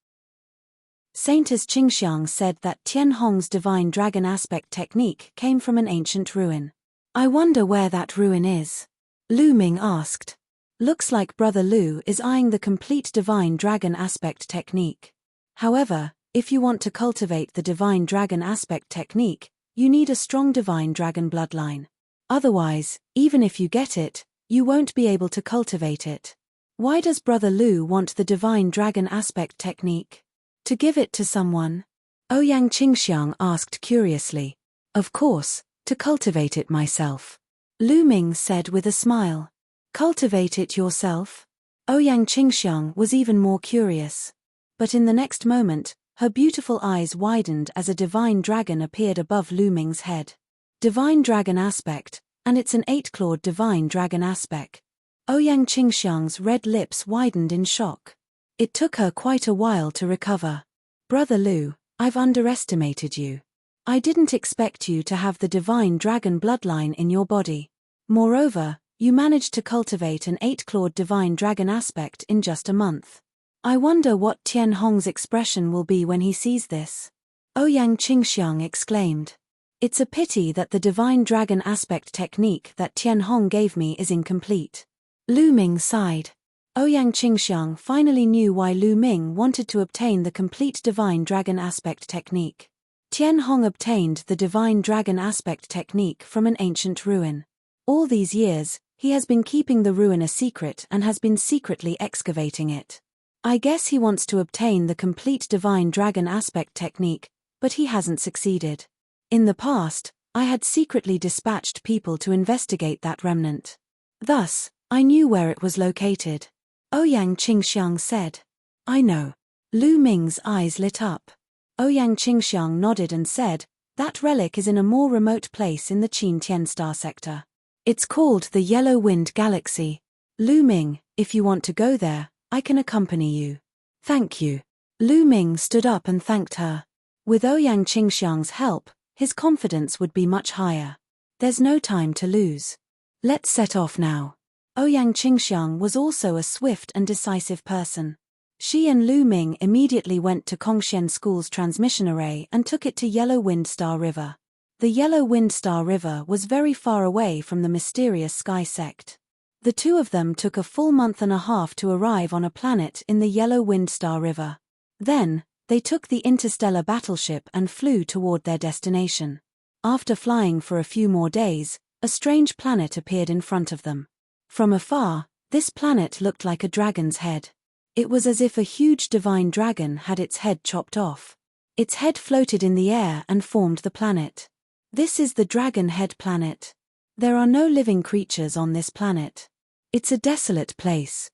Saintess Qingxiang said that Tian Hong's divine dragon aspect technique came from an ancient ruin. I wonder where that ruin is. Lu Ming asked. Looks like Brother Lu is eyeing the complete divine dragon aspect technique. However, if you want to cultivate the divine dragon aspect technique, you need a strong divine dragon bloodline. Otherwise, even if you get it, you won't be able to cultivate it. Why does Brother Lu want the divine dragon aspect technique? To give it to someone? Ouyang Qingxiang asked curiously. Of course, to cultivate it myself. Lu Ming said with a smile. Cultivate it yourself? Ouyang Qingxiang was even more curious. But in the next moment, her beautiful eyes widened as a divine dragon appeared above Lu Ming's head. Divine dragon aspect, and it's an 8-clawed divine dragon aspect. Ouyang Qingxiang's red lips widened in shock. It took her quite a while to recover. Brother Lu, I've underestimated you. I didn't expect you to have the divine dragon bloodline in your body. Moreover, you managed to cultivate an 8-clawed divine dragon aspect in just a month. I wonder what Tian Hong's expression will be when he sees this. Ouyang Qingxiang exclaimed. It's a pity that the divine dragon aspect technique that Tian Hong gave me is incomplete. Lu Ming sighed. Ouyang Qingxiang finally knew why Lu Ming wanted to obtain the complete divine dragon aspect technique. Tian Hong obtained the divine dragon aspect technique from an ancient ruin. All these years, he has been keeping the ruin a secret and has been secretly excavating it. I guess he wants to obtain the complete divine dragon aspect technique, but he hasn't succeeded. In the past, I had secretly dispatched people to investigate that remnant. Thus, I knew where it was located. Ouyang Qingxiang said. I know. Lu Ming's eyes lit up. Ouyang Qingxiang nodded and said, that relic is in a more remote place in the Qin Tian star sector. It's called the Yellow Wind Galaxy. Lu Ming, if you want to go there, I can accompany you. Thank you. Lu Ming stood up and thanked her. With Ouyang Qingxiang's help, his confidence would be much higher. There's no time to lose. Let's set off now. Ouyang Qingxiang was also a swift and decisive person. She and Lu Ming immediately went to Kongxian School's transmission array and took it to Yellow Wind Star River. The Yellow Wind Star River was very far away from the mysterious sky sect. The two of them took a full month and a half to arrive on a planet in the Yellow Wind Star River. Then, they took the interstellar battleship and flew toward their destination. After flying for a few more days, a strange planet appeared in front of them. From afar, this planet looked like a dragon's head. It was as if a huge divine dragon had its head chopped off. Its head floated in the air and formed the planet. This is the Dragon Head planet. There are no living creatures on this planet. It's a desolate place.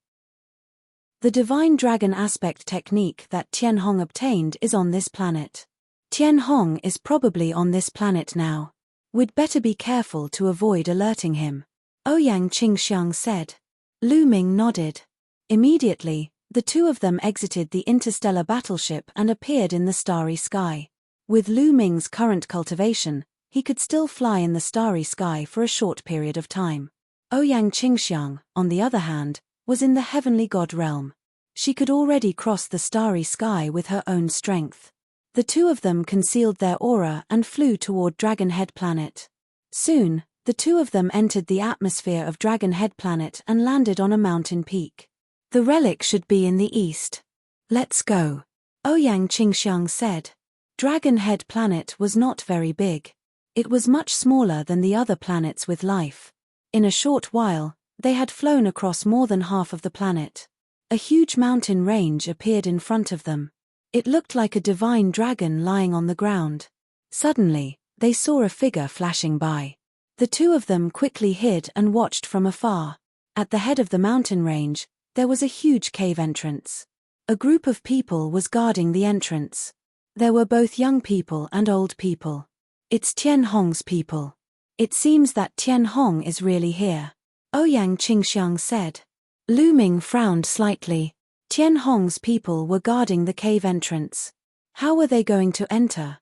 The divine dragon aspect technique that Tian Hong obtained is on this planet. Tian Hong is probably on this planet now. We'd better be careful to avoid alerting him. Ouyang Qingxiang said. Lu Ming nodded. Immediately, the two of them exited the interstellar battleship and appeared in the starry sky. With Lu Ming's current cultivation, he could still fly in the starry sky for a short period of time. Ouyang Qingxiang, on the other hand, was in the heavenly god realm. She could already cross the starry sky with her own strength. The two of them concealed their aura and flew toward Dragonhead Planet. Soon, the two of them entered the atmosphere of Dragonhead Planet and landed on a mountain peak. The relic should be in the east. Let's go, Ouyang Qingxiang said. Dragonhead Planet was not very big. It was much smaller than the other planets with life. In a short while, they had flown across more than half of the planet. A huge mountain range appeared in front of them. It looked like a divine dragon lying on the ground. Suddenly, they saw a figure flashing by. The two of them quickly hid and watched from afar. At the head of the mountain range, there was a huge cave entrance. A group of people was guarding the entrance. There were both young people and old people. It's Tian Hong's people. It seems that Tian Hong is really here, Ouyang Qingxiang said. Lu Ming frowned slightly. Tian Hong's people were guarding the cave entrance. How were they going to enter?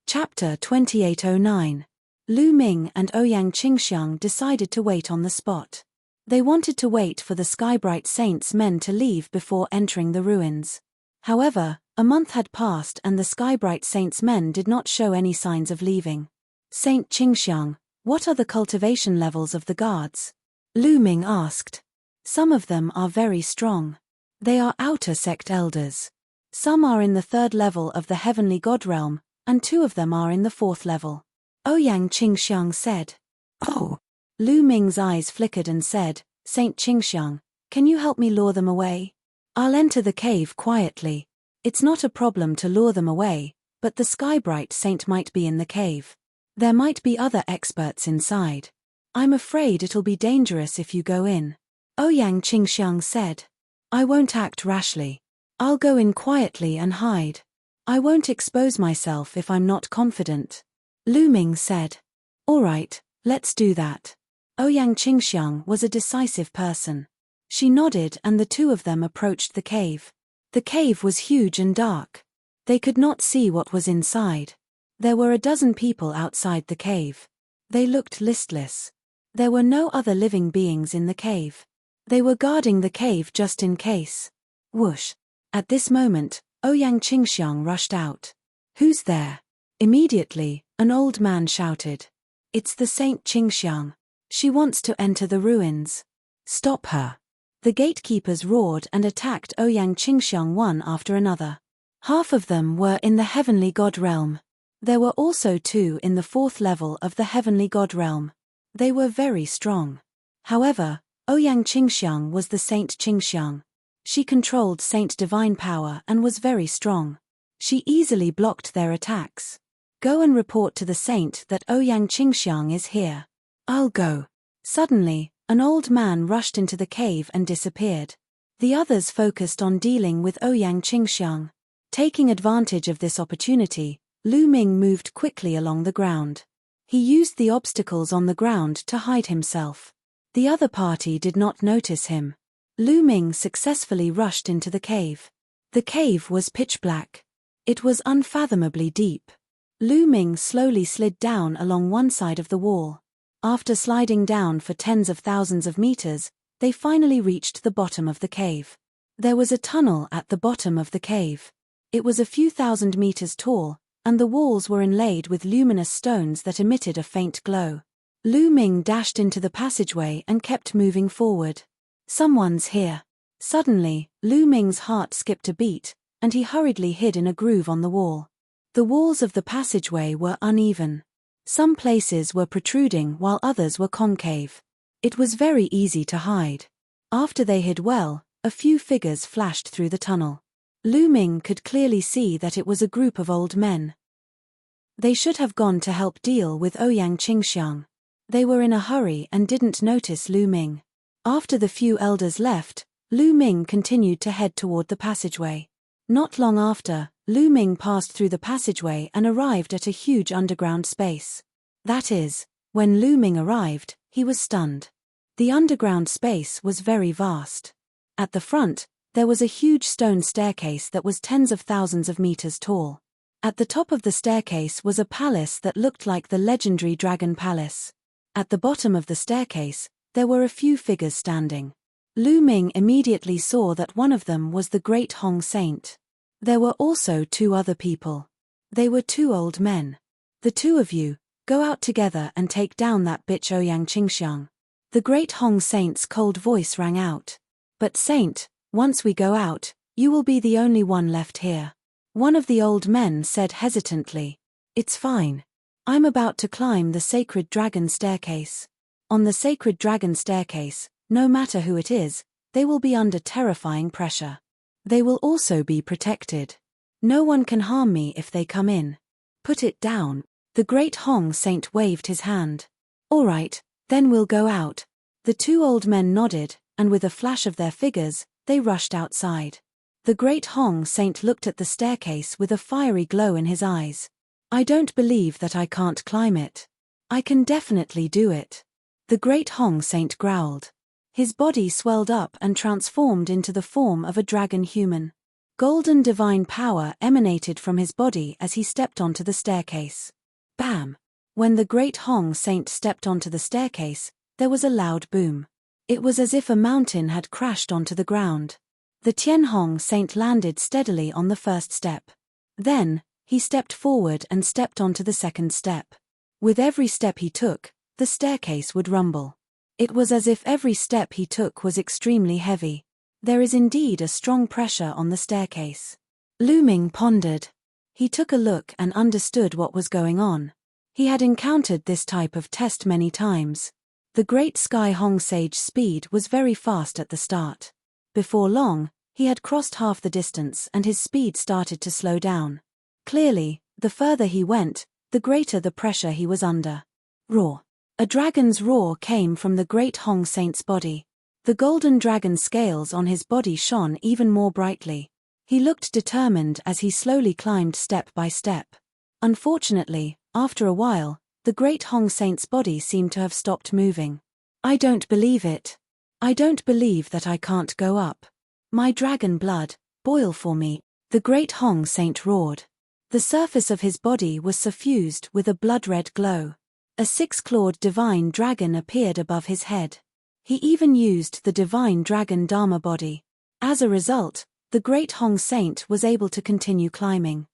Chapter 2809. Lu Ming and Ouyang Qingxiang decided to wait on the spot. They wanted to wait for the Skybright Saints' men to leave before entering the ruins. However, a month had passed and the Skybright Saints' men did not show any signs of leaving. Saint Qingxiang, what are the cultivation levels of the guards? Lu Ming asked. Some of them are very strong. They are outer sect elders. Some are in the 3rd level of the heavenly god realm, and 2 of them are in the 4th level. Ouyang Qingxiang said. Oh. Lu Ming's eyes flickered and said, Saint Qingxiang, can you help me lure them away? I'll enter the cave quietly. It's not a problem to lure them away, but the Skybright Saint might be in the cave. There might be other experts inside. I'm afraid it'll be dangerous if you go in. Ouyang Qingxiang said. I won't act rashly. I'll go in quietly and hide. I won't expose myself if I'm not confident. Lu Ming said. All right, let's do that. Ouyang Qingxiang was a decisive person. She nodded and the two of them approached the cave. The cave was huge and dark. They could not see what was inside. There were a dozen people outside the cave. They looked listless. There were no other living beings in the cave. They were guarding the cave just in case. Whoosh. At this moment, Ouyang Qingxiang rushed out. Who's there? Immediately, an old man shouted. It's the Saint Qingxiang. She wants to enter the ruins. Stop her. The gatekeepers roared and attacked Ouyang Qingxiang one after another. Half of them were in the heavenly god realm. There were also 2 in the 4th level of the heavenly god realm. They were very strong. However, Ouyang Qingxiang was the Saint Qingxiang. She controlled Saint Divine Power and was very strong. She easily blocked their attacks. Go and report to the Saint that Ouyang Qingxiang is here. I'll go. Suddenly, an old man rushed into the cave and disappeared. The others focused on dealing with Ouyang Qingxiang. Taking advantage of this opportunity, Lu Ming moved quickly along the ground. He used the obstacles on the ground to hide himself. The other party did not notice him. Lu Ming successfully rushed into the cave. The cave was pitch black. It was unfathomably deep. Lu Ming slowly slid down along one side of the wall. After sliding down for tens of thousands of meters, they finally reached the bottom of the cave. There was a tunnel at the bottom of the cave. It was a few thousand meters tall, and the walls were inlaid with luminous stones that emitted a faint glow. Lu Ming dashed into the passageway and kept moving forward. Someone's here. Suddenly, Lu Ming's heart skipped a beat, and he hurriedly hid in a groove on the wall. The walls of the passageway were uneven. Some places were protruding while others were concave. It was very easy to hide. After they hid well, a few figures flashed through the tunnel. Lu Ming could clearly see that it was a group of old men. They should have gone to help deal with Ouyang Qingxiang. They were in a hurry and didn't notice Lu Ming. After the few elders left, Lu Ming continued to head toward the passageway. Not long after, Lu Ming passed through the passageway and arrived at a huge underground space. That is, when Lu Ming arrived, he was stunned. The underground space was very vast. At the front, there was a huge stone staircase that was tens of thousands of meters tall. At the top of the staircase was a palace that looked like the legendary Dragon Palace. At the bottom of the staircase, there were a few figures standing. Lu Ming immediately saw that one of them was the Great Hong Saint. There were also two other people. They were two old men. The two of you, go out together and take down that bitch Ouyang Qingxiang. The Great Hong Saint's cold voice rang out. But Saint, once we go out, you will be the only one left here. One of the old men said hesitantly. It's fine. I'm about to climb the sacred dragon staircase. On the sacred dragon staircase, no matter who it is, they will be under terrifying pressure. They will also be protected. No one can harm me if they come in. Put it down. The Great Hong Saint waved his hand. All right, then we'll go out. The two old men nodded, and with a flash of their figures, they rushed outside. The Great Hong Saint looked at the staircase with a fiery glow in his eyes. I don't believe that I can't climb it. I can definitely do it. The Great Hong Saint growled. His body swelled up and transformed into the form of a dragon human. Golden divine power emanated from his body as he stepped onto the staircase. Bam! When the Great Hong Saint stepped onto the staircase, there was a loud boom. It was as if a mountain had crashed onto the ground. The Tian Hong Saint landed steadily on the first step. Then, he stepped forward and stepped onto the second step. With every step he took, the staircase would rumble. It was as if every step he took was extremely heavy. There is indeed a strong pressure on the staircase. Lu Ming pondered. He took a look and understood what was going on. He had encountered this type of test many times. The Great Sky Hong Sage's speed was very fast at the start. Before long, he had crossed half the distance and his speed started to slow down. Clearly, the further he went, the greater the pressure he was under. Roar. A dragon's roar came from the Great Hong Saint's body. The golden dragon scales on his body shone even more brightly. He looked determined as he slowly climbed step by step. Unfortunately, after a while, the Great Hong Saint's body seemed to have stopped moving. I don't believe it. I don't believe that I can't go up. My dragon blood, boil for me, the Great Hong Saint roared. The surface of his body was suffused with a blood-red glow. A six-clawed divine dragon appeared above his head. He even used the divine dragon Dharma body. As a result, the Great Hong Saint was able to continue climbing.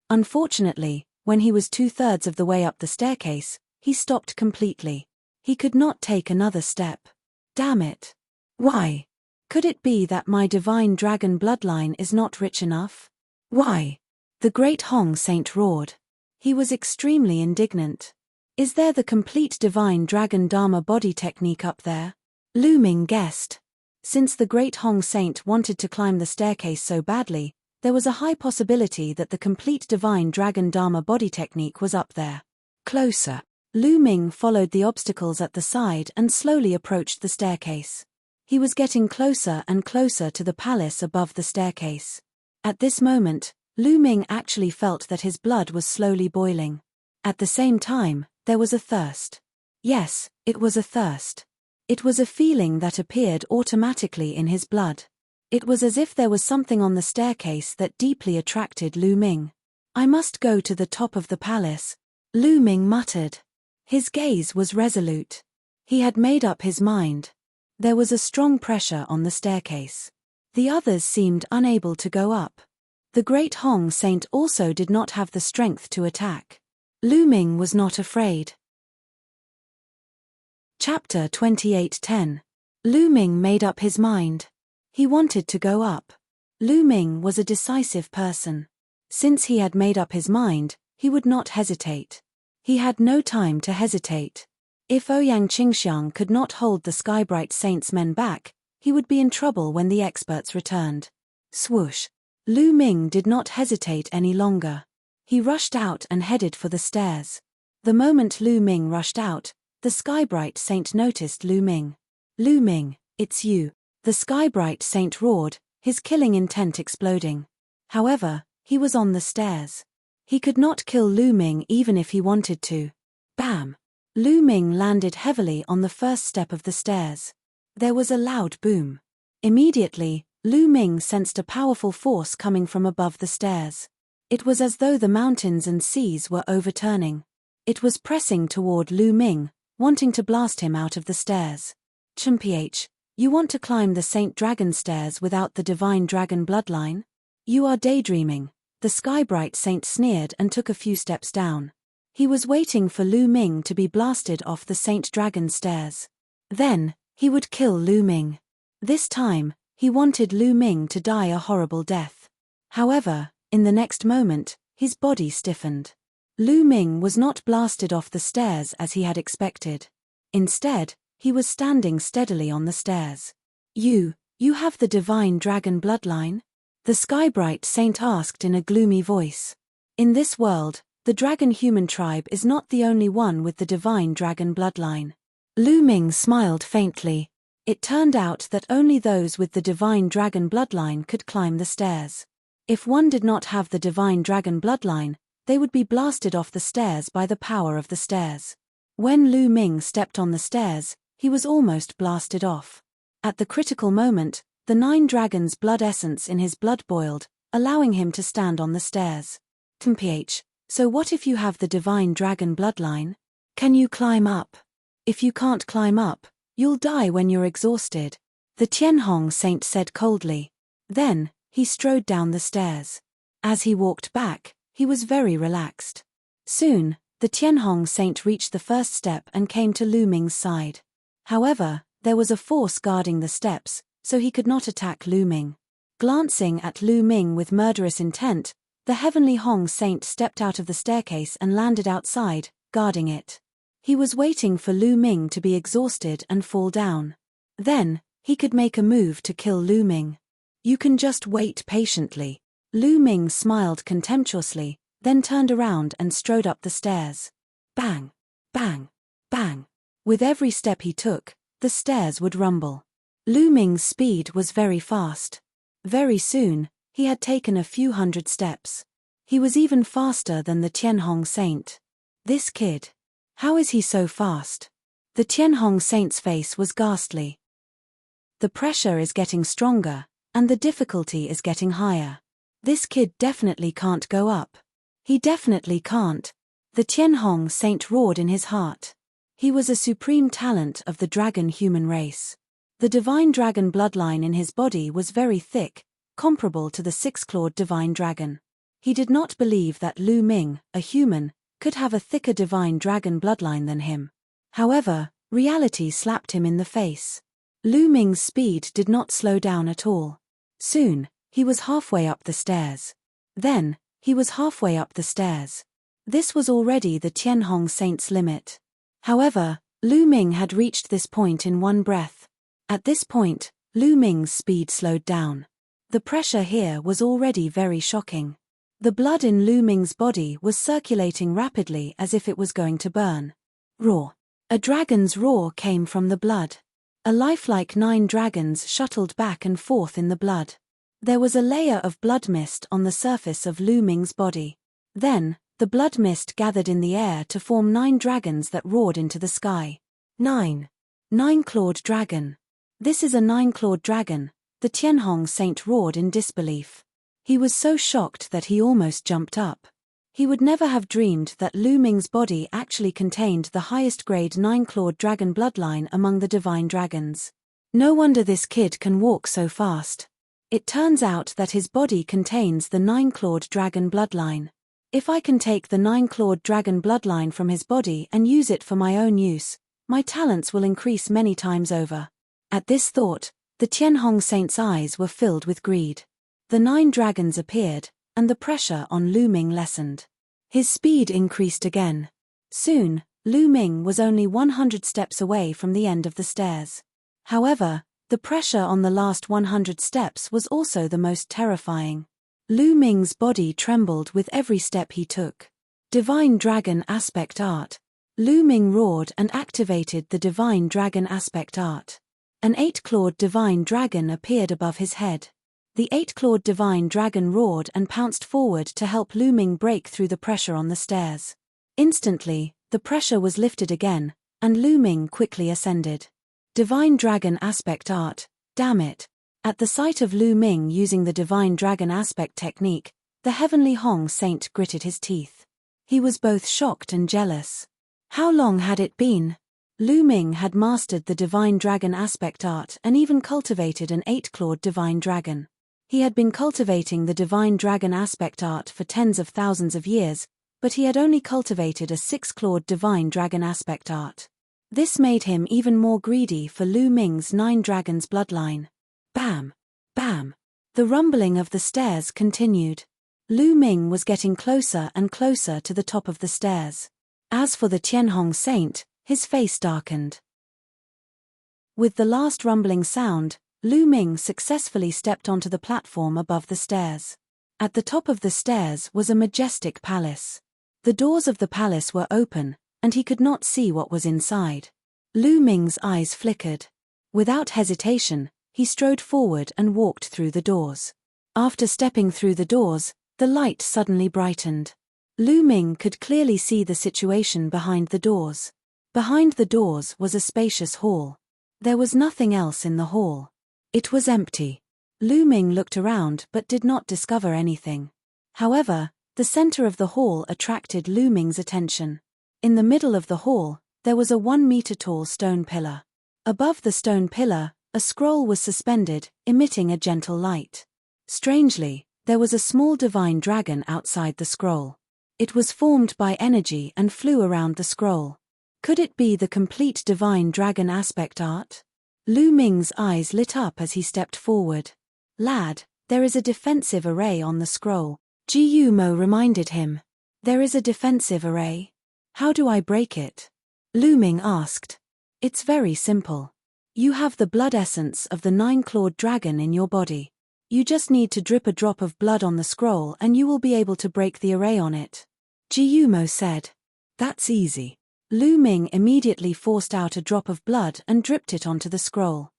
Unfortunately, when he was 2/3 of the way up the staircase, he stopped completely. He could not take another step. Damn it. Why? Could it be that my divine dragon bloodline is not rich enough? Why? The Great Hong Saint roared. He was extremely indignant. Is there the complete divine dragon Dharma body technique up there? Lu Ming guessed. Since the Great Hong Saint wanted to climb the staircase so badly, there was a high possibility that the complete divine dragon Dharma body technique was up there. Closer. Lu Ming followed the obstacles at the side and slowly approached the staircase. He was getting closer and closer to the palace above the staircase. At this moment, Lu Ming actually felt that his blood was slowly boiling. At the same time, there was a thirst. Yes, it was a thirst. It was a feeling that appeared automatically in his blood. It was as if there was something on the staircase that deeply attracted Lu Ming. I must go to the top of the palace, Lu Ming muttered. His gaze was resolute. He had made up his mind. There was a strong pressure on the staircase. The others seemed unable to go up. The Great Hong Saint also did not have the strength to attack. Lu Ming was not afraid. Chapter 28:10. Lu Ming made up his mind. He wanted to go up. Lu Ming was a decisive person. Since he had made up his mind, he would not hesitate. He had no time to hesitate. If Ouyang Qingxiang could not hold the Skybright Saint's men back, he would be in trouble when the experts returned. Swoosh. Lu Ming did not hesitate any longer. He rushed out and headed for the stairs. The moment Lu Ming rushed out, the Skybright Saint noticed Lu Ming. Lu Ming, it's you. The Skybright Saint roared, his killing intent exploding. However, He was on the stairs. He could not kill Lu Ming even if he wanted to. Bam! Lu Ming landed heavily on the first step of the stairs. There was a loud boom. Immediately, Lu Ming sensed a powerful force coming from above the stairs. It was as though the mountains and seas were overturning. It was pressing toward Lu Ming, wanting to blast him out of the stairs. Mph, you want to climb the Saint Dragon stairs without the Divine Dragon bloodline? You are daydreaming, the Skybright Saint sneered and took a few steps down. He was waiting for Lu Ming to be blasted off the Saint Dragon stairs. Then, he would kill Lu Ming. This time, he wanted Lu Ming to die a horrible death. However, in the next moment, his body stiffened. Lu Ming was not blasted off the stairs as he had expected. Instead, he was standing steadily on the stairs. You have the Divine Dragon bloodline? The Skybright Saint asked in a gloomy voice. In this world, the Dragon human tribe is not the only one with the Divine Dragon bloodline. Lu Ming smiled faintly. It turned out that only those with the Divine Dragon bloodline could climb the stairs. If one did not have the Divine Dragon bloodline, they would be blasted off the stairs by the power of the stairs. When Lu Ming stepped on the stairs, he was almost blasted off. At the critical moment, the 9 dragons' blood essence in his blood boiled, allowing him to stand on the stairs. Mph, so what if you have the Divine Dragon bloodline? Can you climb up? If you can't climb up, you'll die when you're exhausted, the Tianhong Saint said coldly. Then, he strode down the stairs. As he walked back, he was very relaxed. Soon, the Tianhong Saint reached the first step and came to Lu Ming's side. However, there was a force guarding the steps, so he could not attack Lu Ming. Glancing at Lu Ming with murderous intent, the Heavenly Hong Saint stepped out of the staircase and landed outside, guarding it. He was waiting for Lu Ming to be exhausted and fall down. Then, he could make a move to kill Lu Ming. You can just wait patiently. Lu Ming smiled contemptuously, then turned around and strode up the stairs. Bang! Bang! Bang! With every step he took, the stairs would rumble. Lu Ming's speed was very fast. Very soon, he had taken a few hundred steps. He was even faster than the Tianhong Saint. This kid. How is he so fast? The Tianhong Saint's face was ghastly. The pressure is getting stronger, and the difficulty is getting higher. This kid definitely can't go up. He definitely can't. The Tianhong Saint roared in his heart. He was a supreme talent of the dragon human race. The Divine Dragon bloodline in his body was very thick, comparable to the 6-clawed Divine Dragon. He did not believe that Lu Ming, a human, could have a thicker Divine Dragon bloodline than him. However, reality slapped him in the face. Lu Ming's speed did not slow down at all. Soon, he was halfway up the stairs. Then, he was halfway up the stairs. This was already the Tianhong Saint's limit. However, Lu Ming had reached this point in one breath. At this point, Lu Ming's speed slowed down. The pressure here was already very shocking. The blood in Lu Ming's body was circulating rapidly as if it was going to burn. Roar. A dragon's roar came from the blood. A lifelike 9 dragons shuttled back and forth in the blood. There was a layer of blood mist on the surface of Lu Ming's body. Then, the blood mist gathered in the air to form 9 dragons that roared into the sky. 9. 9-clawed dragon. This is a 9-clawed dragon, the Tianhong Saint roared in disbelief. He was so shocked that he almost jumped up. He would never have dreamed that Lu Ming's body actually contained the highest grade 9-clawed dragon bloodline among the divine dragons. No wonder this kid can walk so fast. It turns out that his body contains the 9-clawed dragon bloodline. If I can take the 9-clawed dragon bloodline from his body and use it for my own use, my talents will increase many times over. At this thought, the Tianhong Saint's eyes were filled with greed. The 9 dragons appeared, and the pressure on Lu Ming lessened. His speed increased again. Soon, Lu Ming was only 100 steps away from the end of the stairs. However, the pressure on the last 100 steps was also the most terrifying. Lu Ming's body trembled with every step he took. Divine Dragon Aspect Art. Lu Ming roared and activated the Divine Dragon Aspect Art. An 8-clawed divine dragon appeared above his head. The eight-clawed divine dragon roared and pounced forward to help Lu Ming break through the pressure on the stairs. Instantly, the pressure was lifted again, and Lu Ming quickly ascended. Divine dragon aspect art, damn it. At the sight of Lu Ming using the divine dragon aspect technique, the heavenly Hong Saint gritted his teeth. He was both shocked and jealous. How long had it been? Lu Ming had mastered the divine dragon aspect art and even cultivated an eight-clawed divine dragon. He had been cultivating the divine dragon aspect art for tens of thousands of years, but he had only cultivated a six-clawed divine dragon aspect art. This made him even more greedy for Lu Ming's 9 dragons bloodline. Bam! Bam! The rumbling of the stairs continued. Lu Ming was getting closer and closer to the top of the stairs. As for the Tianhong Saint, his face darkened. With the last rumbling sound, Lu Ming successfully stepped onto the platform above the stairs. At the top of the stairs was a majestic palace. The doors of the palace were open, and he could not see what was inside. Lu Ming's eyes flickered. Without hesitation, he strode forward and walked through the doors. After stepping through the doors, the light suddenly brightened. Lu Ming could clearly see the situation behind the doors. Behind the doors was a spacious hall. There was nothing else in the hall. It was empty. Lu Ming looked around but did not discover anything. However, the center of the hall attracted Lu Ming's attention. In the middle of the hall, there was a 1-meter-tall stone pillar. Above the stone pillar, a scroll was suspended, emitting a gentle light. Strangely, there was a small divine dragon outside the scroll. It was formed by energy and flew around the scroll. Could it be the complete divine dragon aspect art? Lu Ming's eyes lit up as he stepped forward. Lad, there is a defensive array on the scroll. Ji Yu Mo reminded him. There is a defensive array? How do I break it? Lu Ming asked. It's very simple. You have the blood essence of the 9-clawed dragon in your body. You just need to drip a drop of blood on the scroll and you will be able to break the array on it. Ji Yu Mo said. That's easy. Lu Ming immediately forced out a drop of blood and dripped it onto the scroll.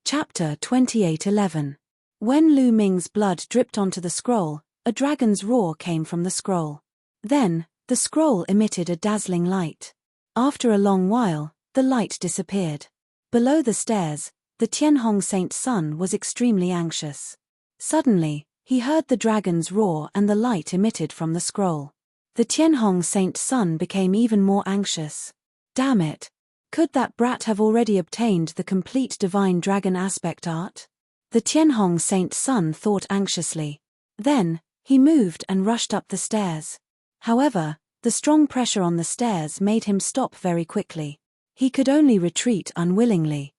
Chapter 28:11. When Lu Ming's blood dripped onto the scroll, a dragon's roar came from the scroll. Then, the scroll emitted a dazzling light. After a long while, the light disappeared. Below the stairs, the Tianhong Saint's son was extremely anxious. Suddenly, he heard the dragon's roar and the light emitted from the scroll. The Tianhong Saint's son became even more anxious. Damn it! Could that brat have already obtained the complete divine dragon aspect art? The Tianhong Saint's son thought anxiously. Then, he moved and rushed up the stairs. However, the strong pressure on the stairs made him stop very quickly. He could only retreat unwillingly.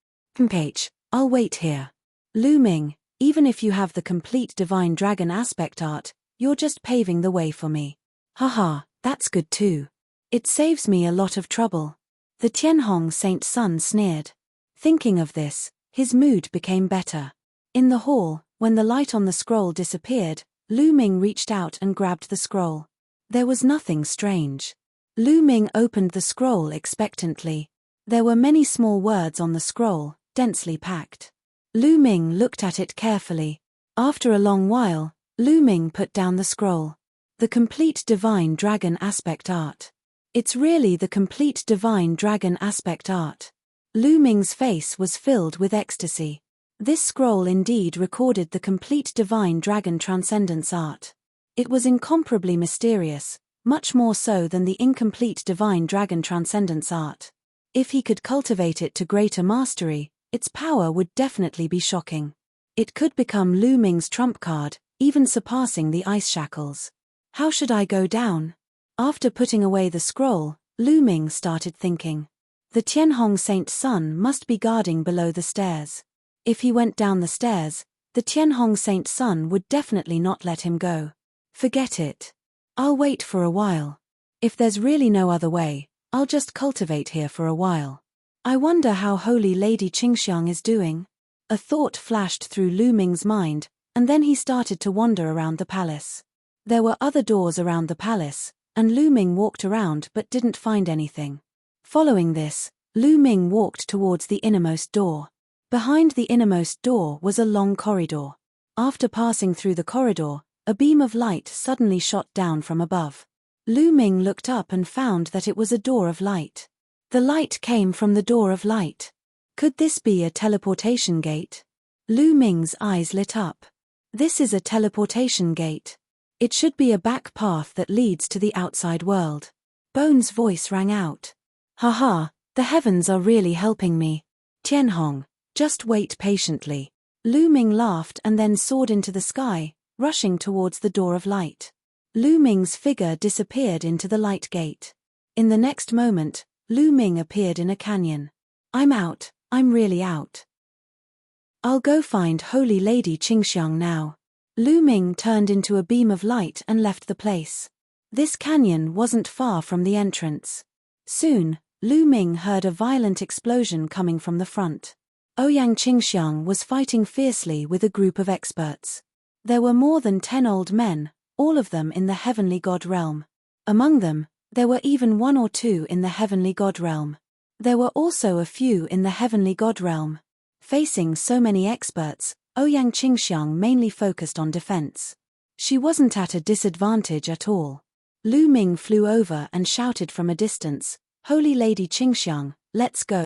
I'll wait here. Lu Ming, even if you have the complete divine dragon aspect art, you're just paving the way for me. Haha, that's good too. It saves me a lot of trouble. The Tianhong Saint's son sneered. Thinking of this, his mood became better. In the hall, when the light on the scroll disappeared, Lu Ming reached out and grabbed the scroll. There was nothing strange. Lu Ming opened the scroll expectantly. There were many small words on the scroll, densely packed. Lu Ming looked at it carefully. After a long while, Lu Ming put down the scroll. The complete divine dragon aspect art. It's really the complete divine dragon aspect art. Lu Ming's face was filled with ecstasy. This scroll indeed recorded the complete divine dragon transcendence art. It was incomparably mysterious, much more so than the incomplete divine dragon transcendence art. If he could cultivate it to greater mastery, its power would definitely be shocking. It could become Lu Ming's trump card, even surpassing the ice shackles. How should I go down? After putting away the scroll, Lu Ming started thinking. The Tianhong Saint's son must be guarding below the stairs. If he went down the stairs, the Tianhong Saint's son would definitely not let him go. Forget it. I'll wait for a while. If there's really no other way, I'll just cultivate here for a while. I wonder how Holy Lady Qingxiang is doing. A thought flashed through Lu Ming's mind, and then he started to wander around the palace. There were other doors around the palace, and Lu Ming walked around but didn't find anything. Following this, Lu Ming walked towards the innermost door. Behind the innermost door was a long corridor. After passing through the corridor, a beam of light suddenly shot down from above. Lu Ming looked up and found that it was a door of light. The light came from the door of light. Could this be a teleportation gate? Lu Ming's eyes lit up. This is a teleportation gate. It should be a back path that leads to the outside world. Bone's voice rang out. Haha, the heavens are really helping me. Tianhong, just wait patiently. Lu Ming laughed and then soared into the sky, rushing towards the door of light. Lu Ming's figure disappeared into the light gate. In the next moment, Lu Ming appeared in a canyon. I'm out, I'm really out. I'll go find Holy Lady Qingxiang now. Lu Ming turned into a beam of light and left the place. This canyon wasn't far from the entrance. Soon, Lu Ming heard a violent explosion coming from the front. Ouyang Qingxiang was fighting fiercely with a group of experts. There were more than 10 old men, all of them in the heavenly god realm. Among them, there were even 1 or 2 in the heavenly god realm. There were also a few in the heavenly god realm. Facing so many experts, Ouyang Qingxiang mainly focused on defense. She wasn't at a disadvantage at all. Lu Ming flew over and shouted from a distance, Holy Lady Qingxiang, let's go.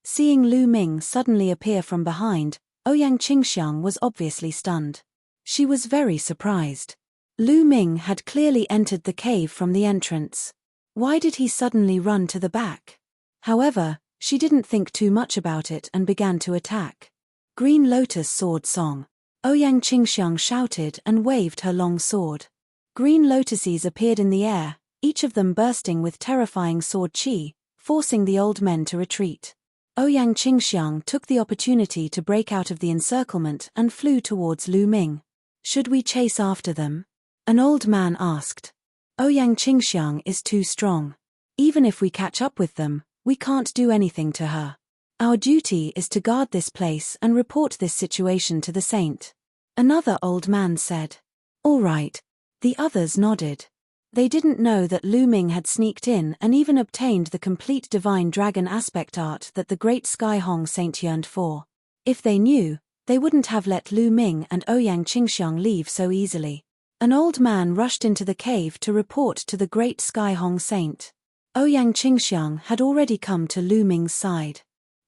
Seeing Lu Ming suddenly appear from behind, Ouyang Qingxiang was obviously stunned. She was very surprised. Lu Ming had clearly entered the cave from the entrance. Why did he suddenly run to the back? However, she didn't think too much about it and began to attack. Green Lotus Sword Song. Ouyang Qingxiang shouted and waved her long sword. Green lotuses appeared in the air, each of them bursting with terrifying sword chi, forcing the old men to retreat. Ouyang Qingxiang took the opportunity to break out of the encirclement and flew towards Lu Ming. Should we chase after them? An old man asked. Ouyang Qingxiang is too strong. Even if we catch up with them, we can't do anything to her. Our duty is to guard this place and report this situation to the saint. Another old man said. All right. The others nodded. They didn't know that Lu Ming had sneaked in and even obtained the complete divine dragon aspect art that the great Sky Hong Saint yearned for. If they knew, they wouldn't have let Lu Ming and Ouyang Qingxiang leave so easily. An old man rushed into the cave to report to the great Sky Hong Saint. Ouyang Qingxiang had already come to Lu Ming's side.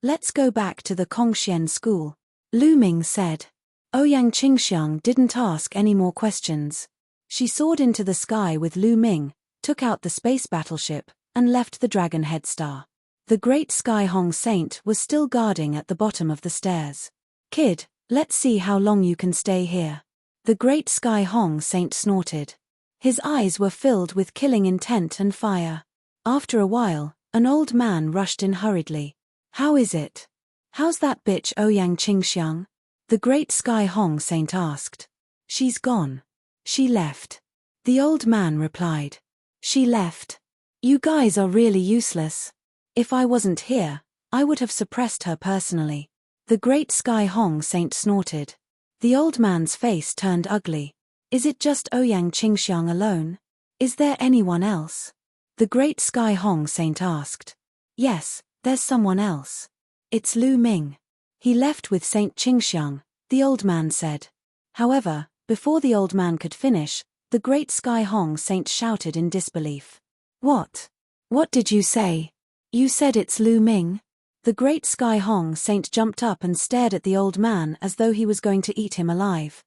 Let's go back to the Kongxian school, Lu Ming said. Ouyang Qingxiang didn't ask any more questions. She soared into the sky with Lu Ming, took out the space battleship, and left the Dragon Head Star. The great Sky Hong Saint was still guarding at the bottom of the stairs. Kid, let's see how long you can stay here. The great Sky Hong Saint snorted. His eyes were filled with killing intent and fire. After a while, an old man rushed in hurriedly. How is it? How's that bitch Ouyang Qingxiang? The great Sky Hong Saint asked. She's gone. She left. The old man replied. She left. You guys are really useless. If I wasn't here, I would have suppressed her personally. The great Sky Hong Saint snorted. The old man's face turned ugly. Is it just Ouyang Qingxiang alone? Is there anyone else? The great Sky Hong Saint asked. Yes, there's someone else. It's Lu Ming. He left with Saint Qingxiang, the old man said. However, before the old man could finish, the great Sky Hong Saint shouted in disbelief. What? What did you say? You said it's Lu Ming? The great Sky Hong Saint jumped up and stared at the old man as though he was going to eat him alive.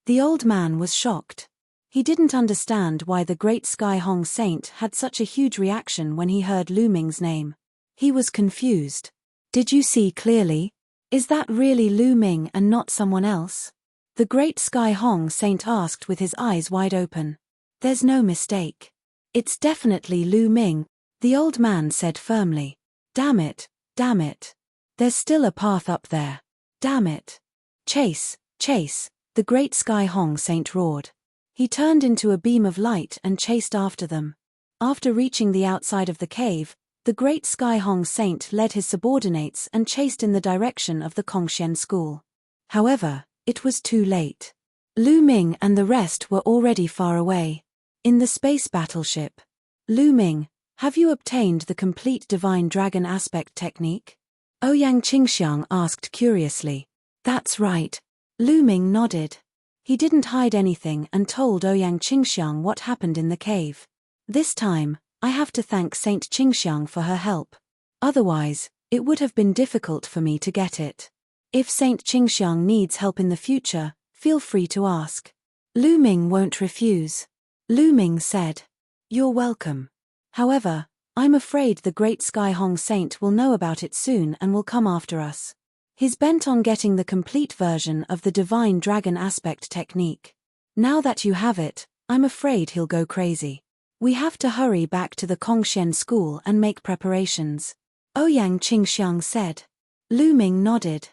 The old man was shocked. He didn't understand why the great Sky Hong Saint had such a huge reaction when he heard Lu Ming's name. He was confused. Did you see clearly? Is that really Lu Ming and not someone else? The great Sky Hong Saint asked with his eyes wide open. There's no mistake. It's definitely Lu Ming, the old man said firmly. Damn it, damn it. There's still a path up there. Damn it. Chase, chase, the great Sky Hong Saint roared. He turned into a beam of light and chased after them. After reaching the outside of the cave, the great Sky Hong Saint led his subordinates and chased in the direction of the Kongxian school. However, it was too late. Lu Ming and the rest were already far away. In the space battleship. Lu Ming, have you obtained the complete divine dragon aspect technique? Ouyang Qingxiang asked curiously. That's right. Lu Ming nodded. He didn't hide anything and told Ouyang Qingxiang what happened in the cave. This time, I have to thank Saint Qingxiang for her help. Otherwise, it would have been difficult for me to get it. If Saint Qingxiang needs help in the future, feel free to ask. Lu Ming won't refuse. Lu Ming said. You're welcome. However, I'm afraid the great Sky Hong Saint will know about it soon and will come after us. He's bent on getting the complete version of the Divine Dragon Aspect technique. Now that you have it, I'm afraid he'll go crazy. We have to hurry back to the Kongshen school and make preparations. Ouyang Qingxiang said. Lu Ming nodded.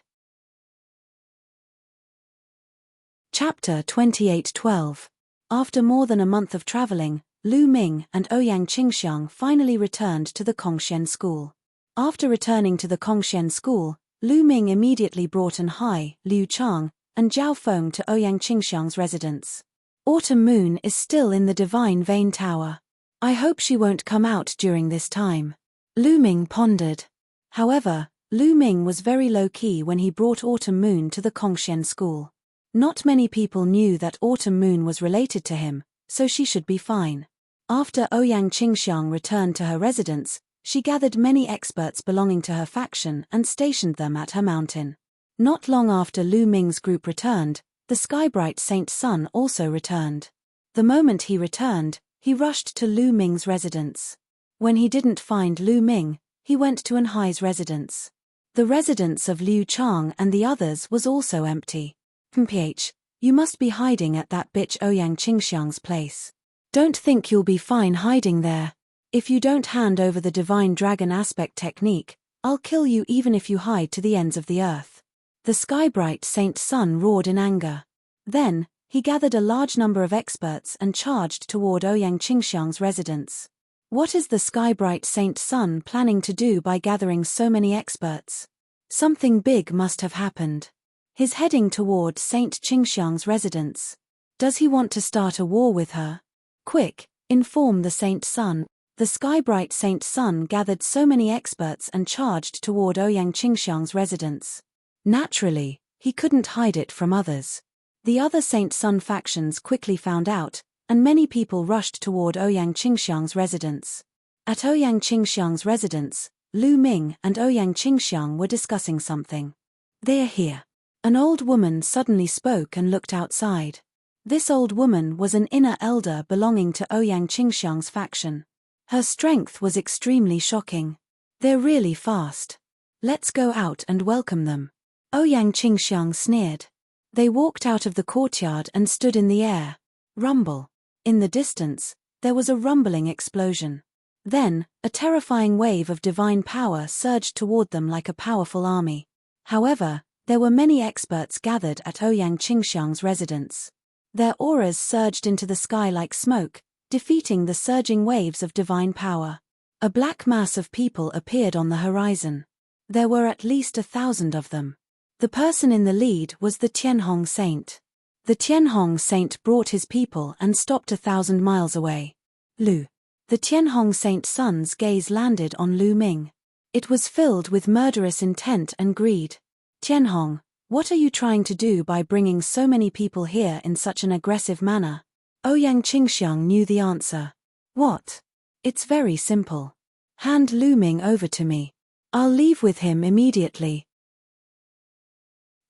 Chapter 28:12. After more than a month of traveling, Lu Ming and Ouyang Qingxiang finally returned to the Kongshen school. After returning to the Kongshen school, Lu Ming immediately brought An Hai, Liu Chang, and Zhao Feng to Ouyang Qingxiang's residence. Autumn Moon is still in the Divine Vein Tower. I hope she won't come out during this time. Lu Ming pondered. However, Lu Ming was very low-key when he brought Autumn Moon to the Kongshen school. Not many people knew that Autumn Moon was related to him, so she should be fine. After Ouyang Qingxiang returned to her residence, she gathered many experts belonging to her faction and stationed them at her mountain. Not long after Lu Ming's group returned, the Skybright Saint Sun also returned. The moment he returned, he rushed to Lu Ming's residence. When he didn't find Lu Ming, he went to An Hai's residence. The residence of Liu Chang and the others was also empty. PH, you must be hiding at that bitch Ouyang Qingxiang's place. Don't think you'll be fine hiding there. If you don't hand over the Divine Dragon Aspect technique, I'll kill you even if you hide to the ends of the earth. The Skybright Saint Sun roared in anger. Then, he gathered a large number of experts and charged toward Ouyang Qingxiang's residence. What is the Skybright Saint Sun planning to do by gathering so many experts? Something big must have happened. He's heading toward Saint Qingxiang's residence. Does he want to start a war with her? Quick, inform the Saint Sun. The Skybright Saint Sun gathered so many experts and charged toward Ouyang Qingxiang's residence. Naturally, he couldn't hide it from others. The other Saint Sun factions quickly found out, and many people rushed toward Ouyang Qingxiang's residence. At Ouyang Qingxiang's residence, Lu Ming and Ouyang Qingxiang were discussing something. They're here. An old woman suddenly spoke and looked outside. This old woman was an inner elder belonging to Ouyang Qingxiang's faction. Her strength was extremely shocking. They're really fast. Let's go out and welcome them. Ouyang Qingxiang sneered. They walked out of the courtyard and stood in the air. Rumble. In the distance, there was a rumbling explosion. Then, a terrifying wave of divine power surged toward them like a powerful army. However, there were many experts gathered at Ouyang Qingxiang's residence. Their auras surged into the sky like smoke, defeating the surging waves of divine power. A black mass of people appeared on the horizon. There were at least 1,000 of them. The person in the lead was the Tianhong Saint. The Tianhong Saint brought his people and stopped 1,000 miles away. Lu. The Tianhong Saint's son's gaze landed on Lu Ming. It was filled with murderous intent and greed. Tianhong, what are you trying to do by bringing so many people here in such an aggressive manner? Ouyang Qingxiang knew the answer. What? It's very simple. Hand Lu Ming over to me. I'll leave with him immediately.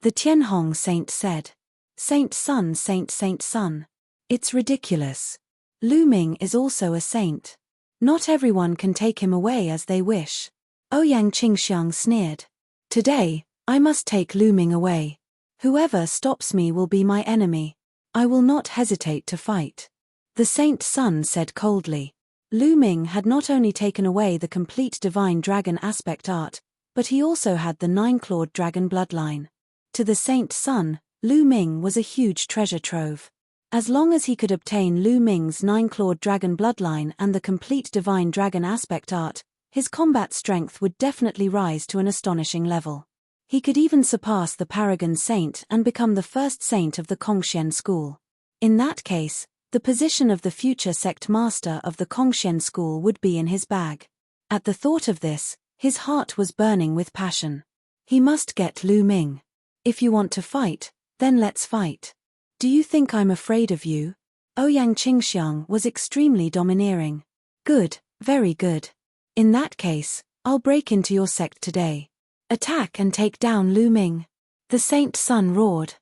The Tianhong Saint said. Saint Sun, Saint Sun. It's ridiculous. Lu Ming is also a saint. Not everyone can take him away as they wish. Ouyang Qingxiang sneered. Today, I must take Lu Ming away. Whoever stops me will be my enemy. I will not hesitate to fight. The Saint Sun said coldly. Lu Ming had not only taken away the complete Divine Dragon Aspect art, but he also had the 9-clawed dragon bloodline. To the Saint Sun, Lu Ming was a huge treasure trove. As long as he could obtain Lu Ming's 9-clawed dragon bloodline and the complete Divine Dragon Aspect art, his combat strength would definitely rise to an astonishing level. He could even surpass the Paragon Saint and become the first saint of the Kongshen school. In that case, the position of the future sect master of the Kongshen school would be in his bag. At the thought of this, His heart was burning with passion. He must get Lu Ming. If you want to fight, then let's fight. Do you think I'm afraid of you? Ouyang Qingxiang was extremely domineering. Good, very good. In that case, I'll break into your sect today. Attack and take down Lu Ming. The Saint Sun roared.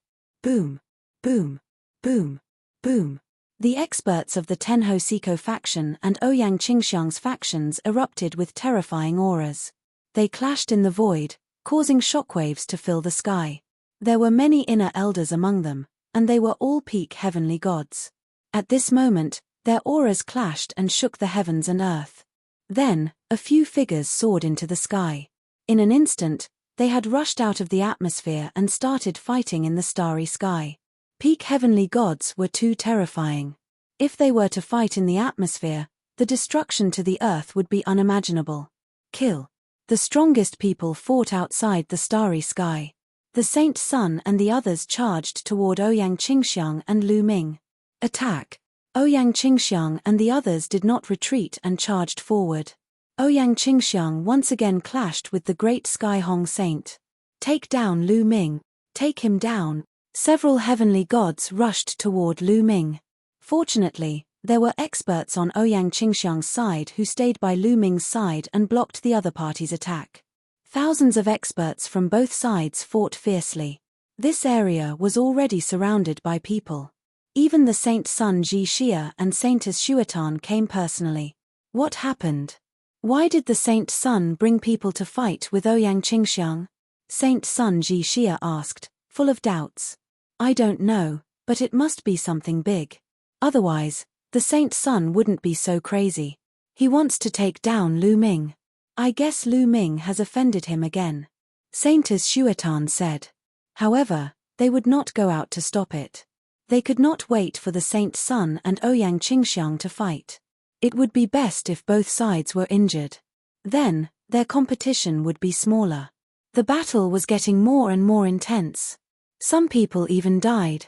Boom, boom, boom, boom. The experts of the Tenho Siko faction and Ouyang Qingxiang's factions erupted with terrifying auras. They clashed in the void, causing shockwaves to fill the sky. There were many inner elders among them, and they were all peak heavenly gods. At this moment, their auras clashed and shook the heavens and earth. Then, a few figures soared into the sky. In an instant, they had rushed out of the atmosphere and started fighting in the starry sky. Peak heavenly gods were too terrifying. If they were to fight in the atmosphere, the destruction to the earth would be unimaginable. Kill. The strongest people fought outside the starry sky. The Saint Sun and the others charged toward Ouyang Qingxiang and Lu Ming. Attack. Ouyang Qingxiang and the others did not retreat and charged forward. Ouyang Qingxiang once again clashed with the great Sky Hong Saint. Take down Lu Ming. Take him down. Several heavenly gods rushed toward Lu Ming. Fortunately, there were experts on Ouyang Qingxiang's side who stayed by Lu Ming's side and blocked the other party's attack. Thousands of experts from both sides fought fiercely. This area was already surrounded by people. Even the Saint Sun Ji Xia and Saintess Xuatan came personally. What happened? Why did the Saint Sun bring people to fight with Ouyang Qingxiang? Saint Sun Ji Xia asked, full of doubts. I don't know, but it must be something big. Otherwise, the Saint Sun wouldn't be so crazy. He wants to take down Lu Ming. I guess Lu Ming has offended him again. Saintess Xuatan said. However, they would not go out to stop it. They could not wait for the Saint Sun and Ouyang Qingxiang to fight. It would be best if both sides were injured. Then, their competition would be smaller. The battle was getting more and more intense. Some people even died.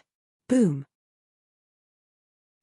Boom.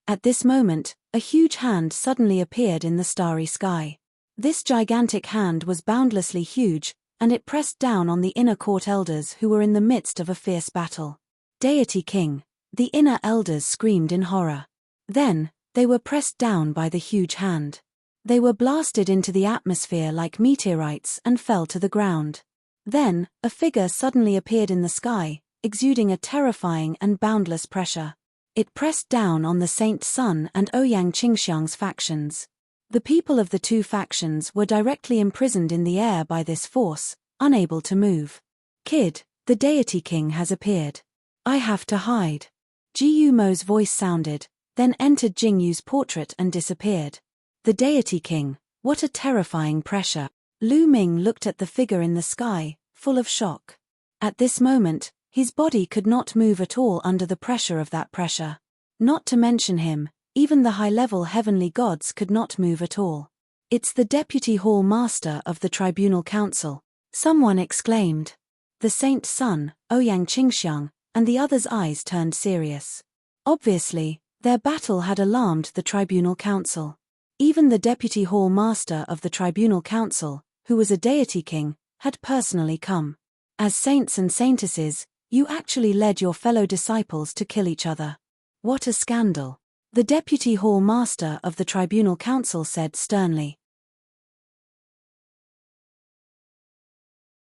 At this moment, a huge hand suddenly appeared in the starry sky. This gigantic hand was boundlessly huge, and it pressed down on the inner court elders who were in the midst of a fierce battle. Deity King, the inner elders screamed in horror. Then, they were pressed down by the huge hand. They were blasted into the atmosphere like meteorites and fell to the ground. Then, a figure suddenly appeared in the sky, exuding a terrifying and boundless pressure. It pressed down on the Saint Sun and Ouyang Qingxiang's factions. The people of the two factions were directly imprisoned in the air by this force, unable to move. Kid, the Deity King has appeared. I have to hide. Ji Yumo's voice sounded, then entered Jing Yu's portrait and disappeared. The Deity King, what a terrifying pressure. Lu Ming looked at the figure in the sky, full of shock. At this moment, his body could not move at all under the pressure of that pressure. Not to mention him, even the high-level heavenly gods could not move at all. It's the Deputy Hall Master of the Tribunal Council, someone exclaimed. The Saint Sun, Ouyang Qingxiang, and the others' eyes turned serious. Obviously, their battle had alarmed the Tribunal Council. Even the Deputy Hall Master of the Tribunal Council, who was a Deity King, had personally come. As saints and saintesses, you actually led your fellow disciples to kill each other. What a scandal. The Deputy Hall Master of the Tribunal Council said sternly.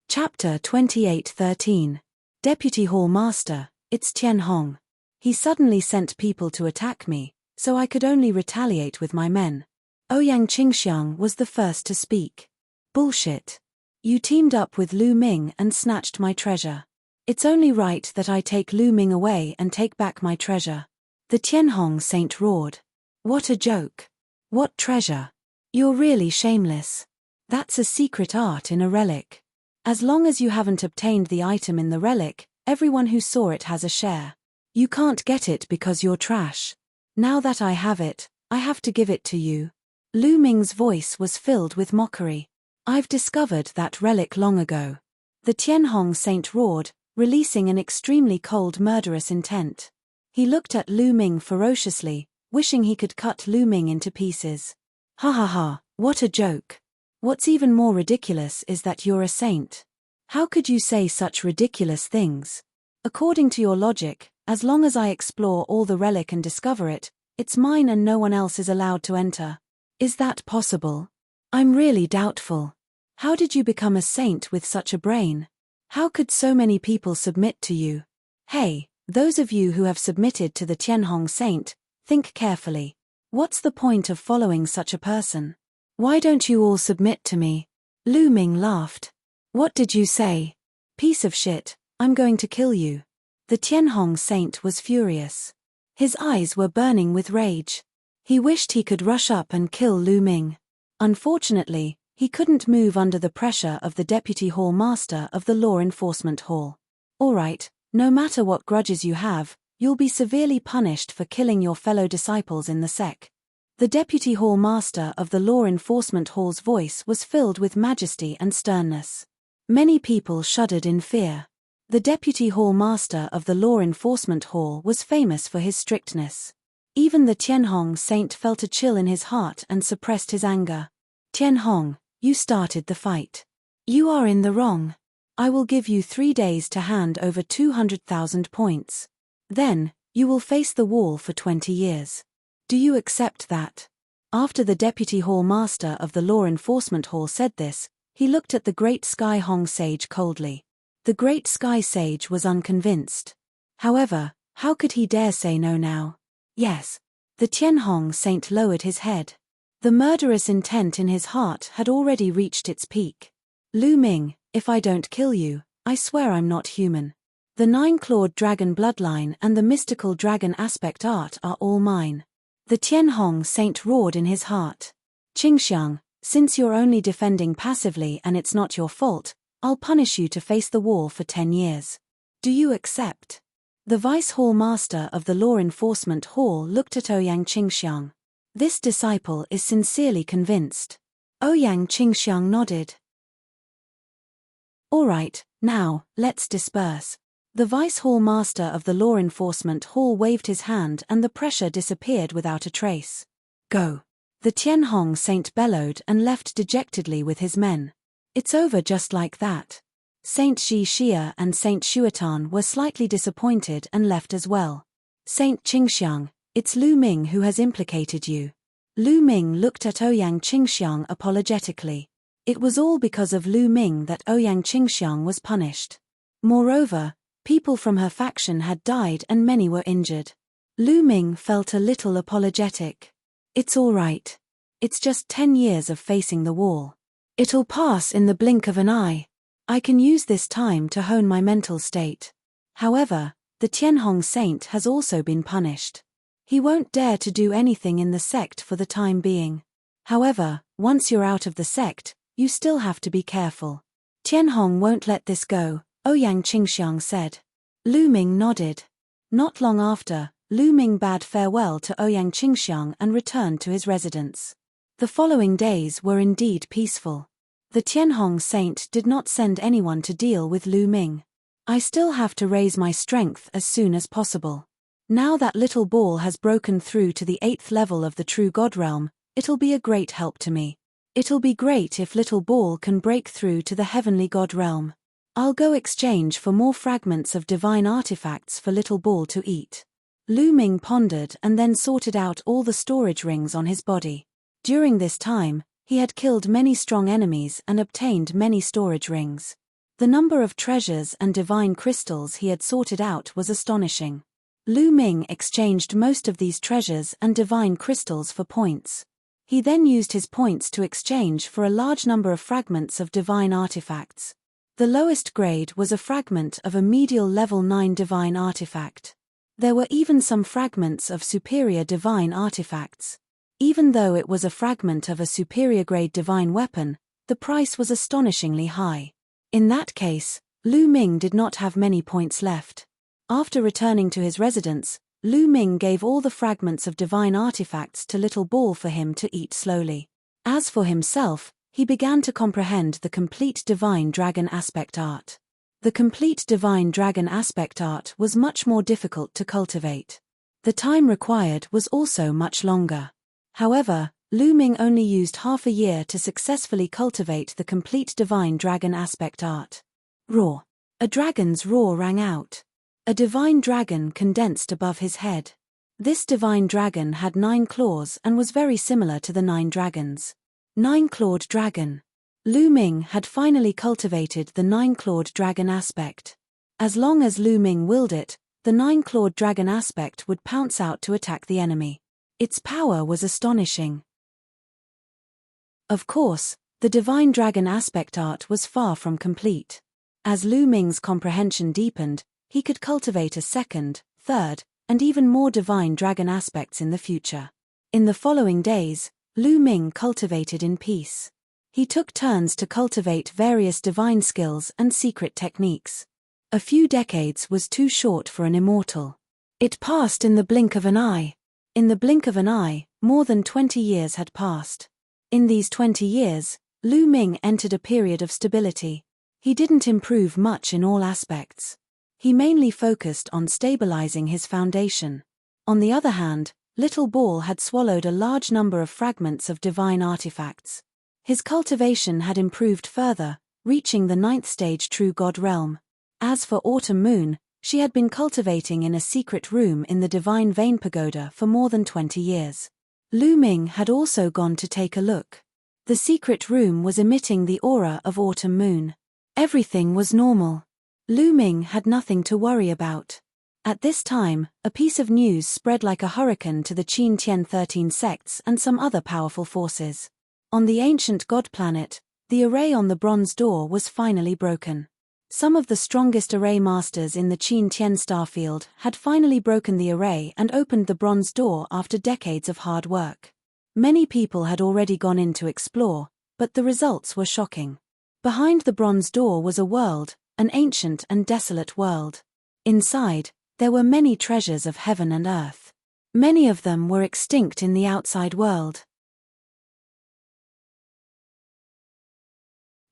Chapter 28:13. Deputy Hall Master, it's Tian Hong. He suddenly sent people to attack me, so I could only retaliate with my men. Ouyang Qingxiang was the first to speak. Bullshit. You teamed up with Lu Ming and snatched my treasure. It's only right that I take Lu Ming away and take back my treasure. The Tianhong Saint roared. What a joke. What treasure? You're really shameless. That's a secret art in a relic. As long as you haven't obtained the item in the relic, everyone who saw it has a share. You can't get it because you're trash. Now that I have it, I have to give it to you. Lu Ming's voice was filled with mockery. I've discovered that relic long ago. The Tianhong Saint roared, releasing an extremely cold murderous intent. He looked at Lu Ming ferociously, wishing he could cut Lu Ming into pieces. Ha ha ha, what a joke. What's even more ridiculous is that you're a saint. How could you say such ridiculous things? According to your logic, as long as I explore all the relic and discover it, it's mine and no one else is allowed to enter. Is that possible? I'm really doubtful. How did you become a saint with such a brain? How could so many people submit to you? Hey, those of you who have submitted to the Tianhong saint, think carefully. What's the point of following such a person? Why don't you all submit to me? Lu Ming laughed. What did you say? Piece of shit, I'm going to kill you. The Tianhong saint was furious. His eyes were burning with rage. He wished he could rush up and kill Lu Ming. Unfortunately, he couldn't move under the pressure of the Deputy Hall Master of the Law Enforcement Hall. Alright, no matter what grudges you have, you'll be severely punished for killing your fellow disciples in the sect. The Deputy Hall Master of the Law Enforcement Hall's voice was filled with majesty and sternness. Many people shuddered in fear. The Deputy Hall Master of the Law Enforcement Hall was famous for his strictness. Even the Tianhong saint felt a chill in his heart and suppressed his anger. Tianhong, you started the fight. You are in the wrong. I will give you 3 days to hand over 200,000 points. Then, you will face the wall for 20 years. Do you accept that? After the Deputy Hall Master of the Law Enforcement Hall said this, he looked at the Great Sky Hong Sage coldly. The Great Sky Sage was unconvinced. However, how could he dare say no now? Yes. The Tianhong saint lowered his head. The murderous intent in his heart had already reached its peak. Lu Ming, if I don't kill you, I swear I'm not human. The 9-clawed dragon bloodline and the mystical dragon aspect art are all mine. The Tianhong saint roared in his heart. Qingxiang, since you're only defending passively and it's not your fault, I'll punish you to face the wall for 10 years. Do you accept? The Vice Hall Master of the Law Enforcement Hall looked at Ouyang Qingxiang. This disciple is sincerely convinced. Ouyang Qingxiang nodded. Alright, now, let's disperse. The Vice Hall Master of the Law Enforcement Hall waved his hand and the pressure disappeared without a trace. Go. The Tianhong saint bellowed and left dejectedly with his men. It's over just like that. Saint Xi Xia and Saint Shuatan were slightly disappointed and left as well. Saint Qingxiang, it's Lu Ming who has implicated you. Lu Ming looked at Ouyang Qingxiang apologetically. It was all because of Lu Ming that Ouyang Qingxiang was punished. Moreover, people from her faction had died and many were injured. Lu Ming felt a little apologetic. It's all right. It's just 10 years of facing the wall. It'll pass in the blink of an eye. I can use this time to hone my mental state. However, the Tianhong saint has also been punished. He won't dare to do anything in the sect for the time being. However, once you're out of the sect, you still have to be careful. Tianhong won't let this go, Ouyang Qingxiang said. Lu Ming nodded. Not long after, Lu Ming bade farewell to Ouyang Qingxiang and returned to his residence. The following days were indeed peaceful. The Tianhong saint did not send anyone to deal with Lu Ming. I still have to raise my strength as soon as possible. Now that little ball has broken through to the 8th level of the true God realm, it'll be a great help to me. It'll be great if little ball can break through to the heavenly God realm. I'll go exchange for more fragments of divine artifacts for little ball to eat. Lu Ming pondered and then sorted out all the storage rings on his body. During this time, he had killed many strong enemies and obtained many storage rings. The number of treasures and divine crystals he had sorted out was astonishing. Lu Ming exchanged most of these treasures and divine crystals for points. He then used his points to exchange for a large number of fragments of divine artifacts. The lowest grade was a fragment of a medial level 9 divine artifact. There were even some fragments of superior divine artifacts. Even though it was a fragment of a superior grade divine weapon, the price was astonishingly high. In that case, Lu Ming did not have many points left. After returning to his residence, Lu Ming gave all the fragments of divine artifacts to Little Ball for him to eat slowly. As for himself, he began to comprehend the complete divine dragon aspect art. The complete divine dragon aspect art was much more difficult to cultivate. The time required was also much longer. However, Lu Ming only used half a year to successfully cultivate the complete divine dragon aspect art. Roar. A dragon's roar rang out. A divine dragon condensed above his head. This divine dragon had 9 claws and was very similar to the 9 dragons. 9-clawed dragon. Lu Ming had finally cultivated the 9-clawed dragon aspect. As long as Lu Ming willed it, the 9-clawed dragon aspect would pounce out to attack the enemy. Its power was astonishing. Of course, the divine dragon aspect art was far from complete. As Lu Ming's comprehension deepened, he could cultivate a second, third, and even more divine dragon aspects in the future. In the following days, Lu Ming cultivated in peace. He took turns to cultivate various divine skills and secret techniques. A few decades was too short for an immortal. It passed in the blink of an eye. In the blink of an eye, more than 20 years had passed. In these 20 years, Lu Ming entered a period of stability. He didn't improve much in all aspects. He mainly focused on stabilizing his foundation. On the other hand, Little Ball had swallowed a large number of fragments of divine artifacts. His cultivation had improved further, reaching the 9th stage True God realm. As for Autumn Moon, she had been cultivating in a secret room in the Divine Vein Pagoda for more than 20 years. Lu Ming had also gone to take a look. The secret room was emitting the aura of Autumn Moon. Everything was normal. Lu Ming had nothing to worry about. At this time, a piece of news spread like a hurricane to the Qin Tian 13 sects and some other powerful forces. On the ancient god planet, the array on the bronze door was finally broken. Some of the strongest array masters in the Qin Tian starfield had finally broken the array and opened the bronze door after decades of hard work. Many people had already gone in to explore, but the results were shocking. Behind the bronze door was a world, an ancient and desolate world. Inside, there were many treasures of heaven and earth. Many of them were extinct in the outside world.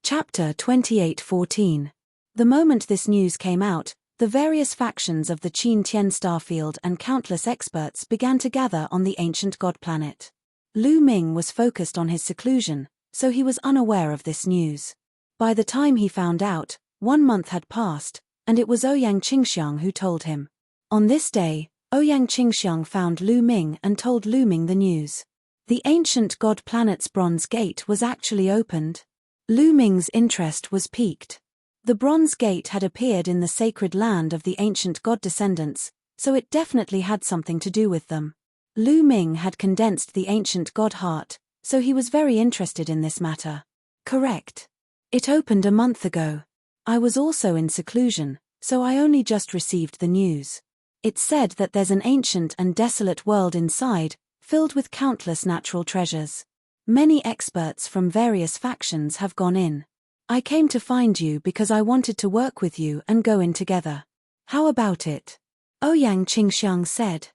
Chapter 28:14. The moment this news came out, the various factions of the Qin Tian starfield and countless experts began to gather on the ancient god planet. Lu Ming was focused on his seclusion, so he was unaware of this news. By the time he found out, 1 month had passed, and it was Ouyang Qingxiang who told him. On this day, Ouyang Qingxiang found Lu Ming and told Lu Ming the news. The ancient god planet's bronze gate was actually opened. Lu Ming's interest was piqued. The bronze gate had appeared in the sacred land of the ancient god descendants, so it definitely had something to do with them. Lu Ming had condensed the ancient god heart, so he was very interested in this matter. Correct. It opened a month ago. I was also in seclusion, so I only just received the news. It said that there's an ancient and desolate world inside, filled with countless natural treasures. Many experts from various factions have gone in. I came to find you because I wanted to work with you and go in together. How about it? Ouyang Qingxiang said.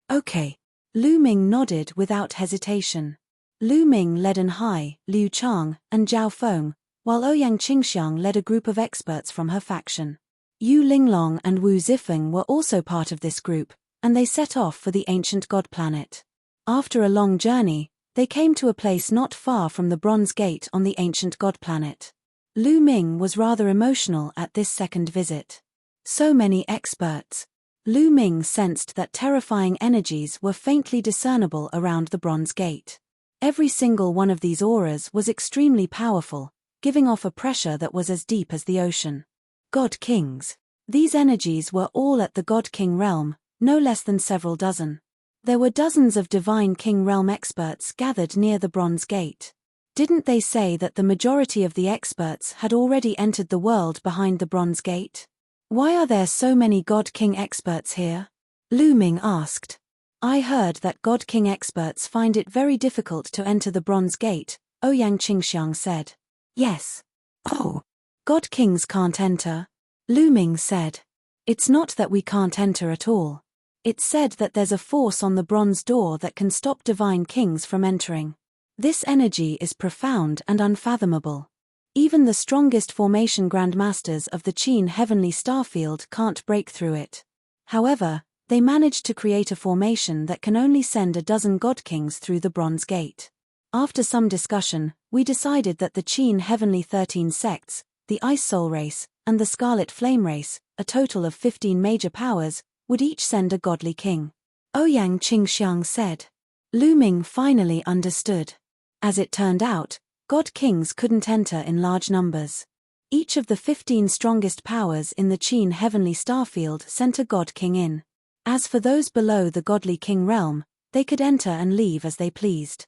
Okay. Lu Ming nodded without hesitation. Lu Ming led An Hai, Liu Chang, and Zhao Feng, while Ouyang Qingxiang led a group of experts from her faction. Yu Linglong and Wu Zifeng were also part of this group, and they set off for the ancient god planet. After a long journey, they came to a place not far from the Bronze Gate on the ancient god planet. Lu Ming was rather emotional at this second visit. So many experts. Lu Ming sensed that terrifying energies were faintly discernible around the Bronze Gate. Every single one of these auras was extremely powerful, giving off a pressure that was as deep as the ocean. God Kings. These energies were all at the God King realm, no less than several dozen. There were dozens of Divine King realm experts gathered near the Bronze Gate. Didn't they say that the majority of the experts had already entered the world behind the Bronze Gate? Why are there so many God King experts here? Lu Ming asked. I heard that God King experts find it very difficult to enter the Bronze Gate, Ouyang Qingxiang said. Yes. Oh. God Kings can't enter? Lu Ming said. It's not that we can't enter at all. It's said that there's a force on the bronze door that can stop Divine Kings from entering. This energy is profound and unfathomable. Even the strongest formation grandmasters of the Qin heavenly starfield can't break through it. However, they managed to create a formation that can only send a dozen God Kings through the Bronze Gate. After some discussion, we decided that the Qin Heavenly 13 sects, the Ice Soul race, and the Scarlet Flame race, a total of 15 major powers, would each send a godly king. Ouyang Qingxiang said. Lu Ming finally understood. As it turned out, god kings couldn't enter in large numbers. Each of the 15 strongest powers in the Qin Heavenly Starfield sent a god king in. As for those below the godly king realm, they could enter and leave as they pleased.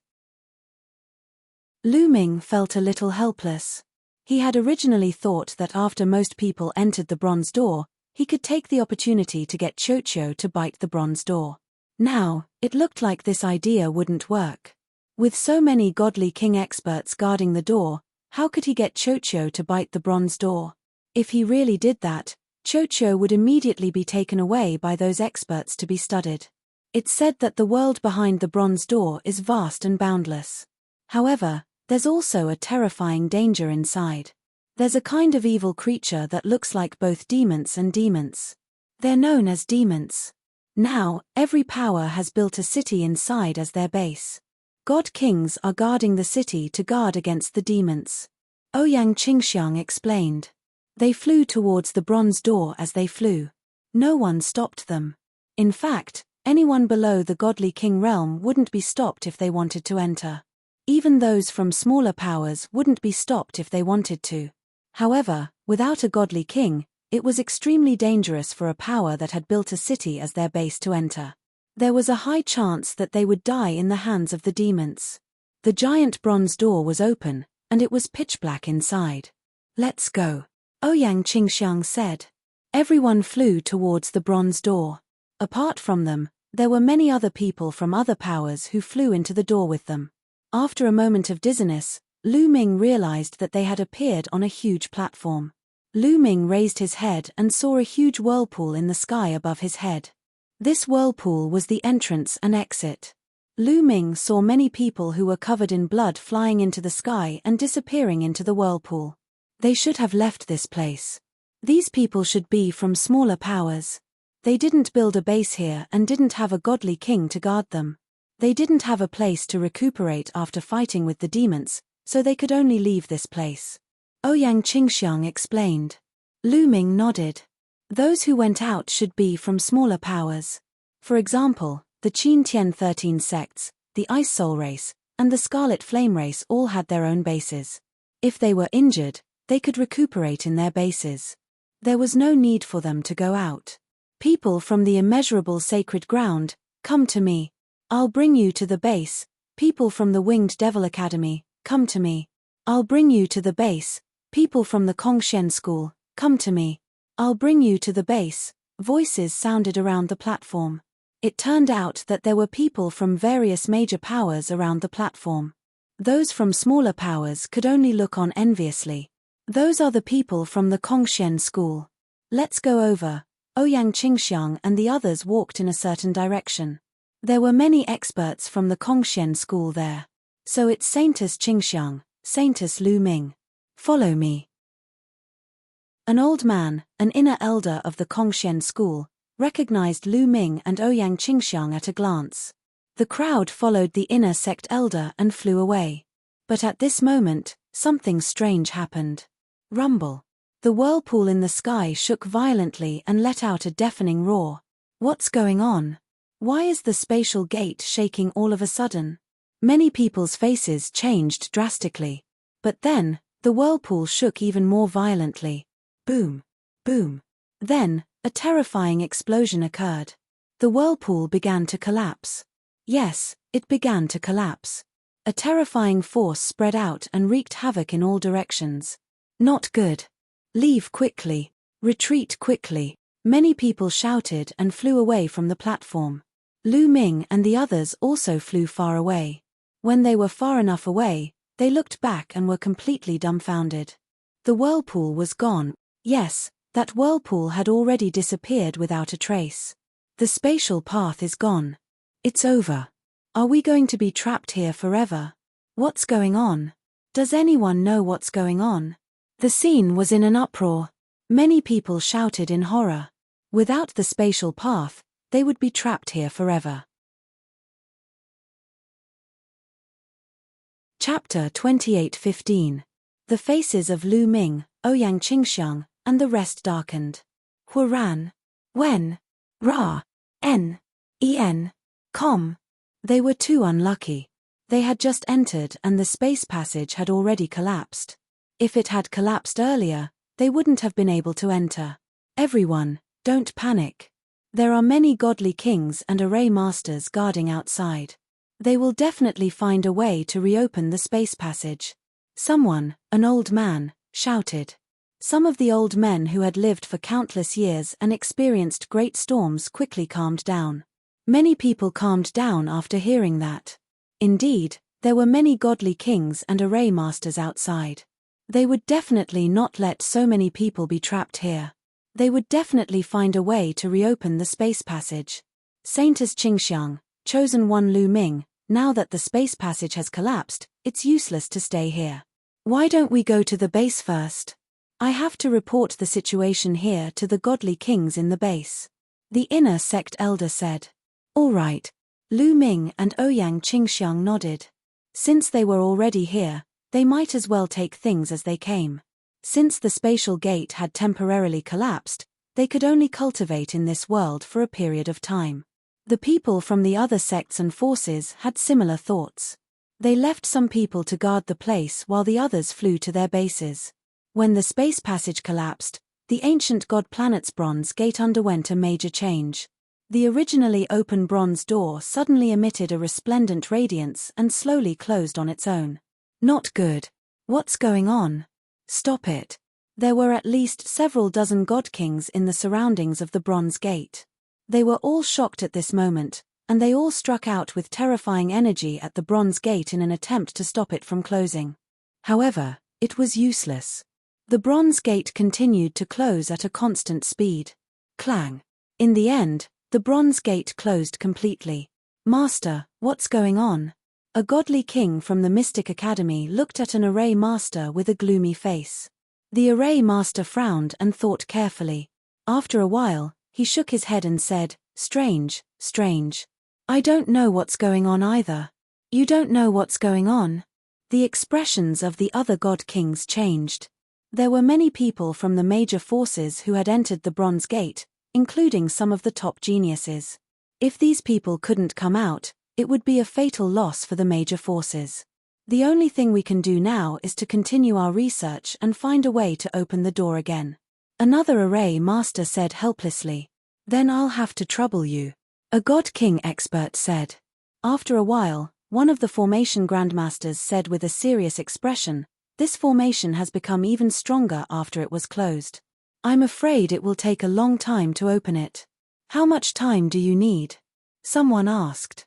Lu Ming felt a little helpless. He had originally thought that after most people entered the bronze door, he could take the opportunity to get Qiuqiu to bite the bronze door. Now, it looked like this idea wouldn't work. With so many godly king experts guarding the door, how could he get Qiuqiu to bite the bronze door? If he really did that, Qiuqiu would immediately be taken away by those experts to be studied. It's said that the world behind the bronze door is vast and boundless. However, there's also a terrifying danger inside. There's a kind of evil creature that looks like both demons and demons. They're known as demons. Now, every power has built a city inside as their base. God kings are guarding the city to guard against the demons. Ouyang Qingxiang explained. They flew towards the bronze door as they flew. No one stopped them. In fact, anyone below the godly king realm wouldn't be stopped if they wanted to enter. Even those from smaller powers wouldn't be stopped if they wanted to. However, without a godly king, it was extremely dangerous for a power that had built a city as their base to enter. There was a high chance that they would die in the hands of the demons. The giant bronze door was open, and it was pitch black inside. Let's go, Ouyang Qingxiang said. Everyone flew towards the bronze door. Apart from them, there were many other people from other powers who flew into the door with them. After a moment of dizziness, Lu Ming realized that they had appeared on a huge platform. Lu Ming raised his head and saw a huge whirlpool in the sky above his head. This whirlpool was the entrance and exit. Lu Ming saw many people who were covered in blood flying into the sky and disappearing into the whirlpool. They should have left this place. These people should be from smaller powers. They didn't build a base here and didn't have a godly king to guard them. They didn't have a place to recuperate after fighting with the demons, so they could only leave this place. Ouyang Qingxiang explained. Lu Ming nodded. Those who went out should be from smaller powers. For example, the Qin Tian 13 sects, the Ice Soul race, and the Scarlet Flame race all had their own bases. If they were injured, they could recuperate in their bases. There was no need for them to go out. People from the immeasurable sacred ground, come to me. I'll bring you to the base. People from the Winged Devil Academy, come to me. I'll bring you to the base. People from the Kongshen School, come to me. I'll bring you to the base. Voices sounded around the platform. It turned out that there were people from various major powers around the platform. Those from smaller powers could only look on enviously. Those are the people from the Kongshen School. Let's go over. Ouyang Qingxiang and the others walked in a certain direction. There were many experts from the Kongshen School there. So it's Saintess Qingxiang, Saintess Lu Ming. Follow me. An old man, an inner elder of the Kongshen School, recognized Lu Ming and Ouyang Qingxiang at a glance. The crowd followed the inner sect elder and flew away. But at this moment, something strange happened. Rumble. The whirlpool in the sky shook violently and let out a deafening roar. What's going on? Why is the spatial gate shaking all of a sudden? Many people's faces changed drastically. But then, the whirlpool shook even more violently. Boom. Boom. Then, a terrifying explosion occurred. The whirlpool began to collapse. Yes, it began to collapse. A terrifying force spread out and wreaked havoc in all directions. Not good. Leave quickly. Retreat quickly. Many people shouted and flew away from the platform. Lu Ming and the others also flew far away. When they were far enough away, they looked back and were completely dumbfounded. The whirlpool was gone. Yes, that whirlpool had already disappeared without a trace. The spatial path is gone. It's over. Are we going to be trapped here forever? What's going on? Does anyone know what's going on? The scene was in an uproar. Many people shouted in horror. Without the spatial path, they would be trapped here forever. Chapter 28:15. The faces of Lu Ming, Ouyang Qingxiang, and the rest darkened. Huran. Wen. Ra. En. Com. They were too unlucky. They had just entered and the space passage had already collapsed. If it had collapsed earlier, they wouldn't have been able to enter. Everyone, don't panic. There are many godly kings and array masters guarding outside. They will definitely find a way to reopen the space passage. Someone, an old man, shouted. Some of the old men who had lived for countless years and experienced great storms quickly calmed down. Many people calmed down after hearing that. Indeed, there were many godly kings and array masters outside. They would definitely not let so many people be trapped here. They would definitely find a way to reopen the space passage. Saintess Qingxiang, chosen one Lu Ming, now that the space passage has collapsed, it's useless to stay here. Why don't we go to the base first? I have to report the situation here to the godly kings in the base. The inner sect elder said. All right. Lu Ming and Ouyang Qingxiang nodded. Since they were already here, they might as well take things as they came. Since the spatial gate had temporarily collapsed, they could only cultivate in this world for a period of time. The people from the other sects and forces had similar thoughts. They left some people to guard the place while the others flew to their bases. When the space passage collapsed, the ancient god planet's bronze gate underwent a major change. The originally open bronze door suddenly emitted a resplendent radiance and slowly closed on its own. Not good. What's going on? Stop it. There were at least several dozen god kings in the surroundings of the bronze gate. They were all shocked at this moment, and they all struck out with terrifying energy at the bronze gate in an attempt to stop it from closing. However, it was useless. The bronze gate continued to close at a constant speed. Clang. In the end, the bronze gate closed completely. Master, what's going on? A godly king from the Mystic Academy looked at an array master with a gloomy face. The array master frowned and thought carefully. After a while, he shook his head and said, Strange. I don't know what's going on either. You don't know what's going on? The expressions of the other god kings changed. There were many people from the major forces who had entered the Bronze Gate, including some of the top geniuses. If these people couldn't come out, it would be a fatal loss for the major forces. The only thing we can do now is to continue our research and find a way to open the door again. Another array master said helplessly. Then I'll have to trouble you. A God King expert said. After a while, one of the formation grandmasters said with a serious expression, this formation has become even stronger after it was closed. I'm afraid it will take a long time to open it. How much time do you need? Someone asked.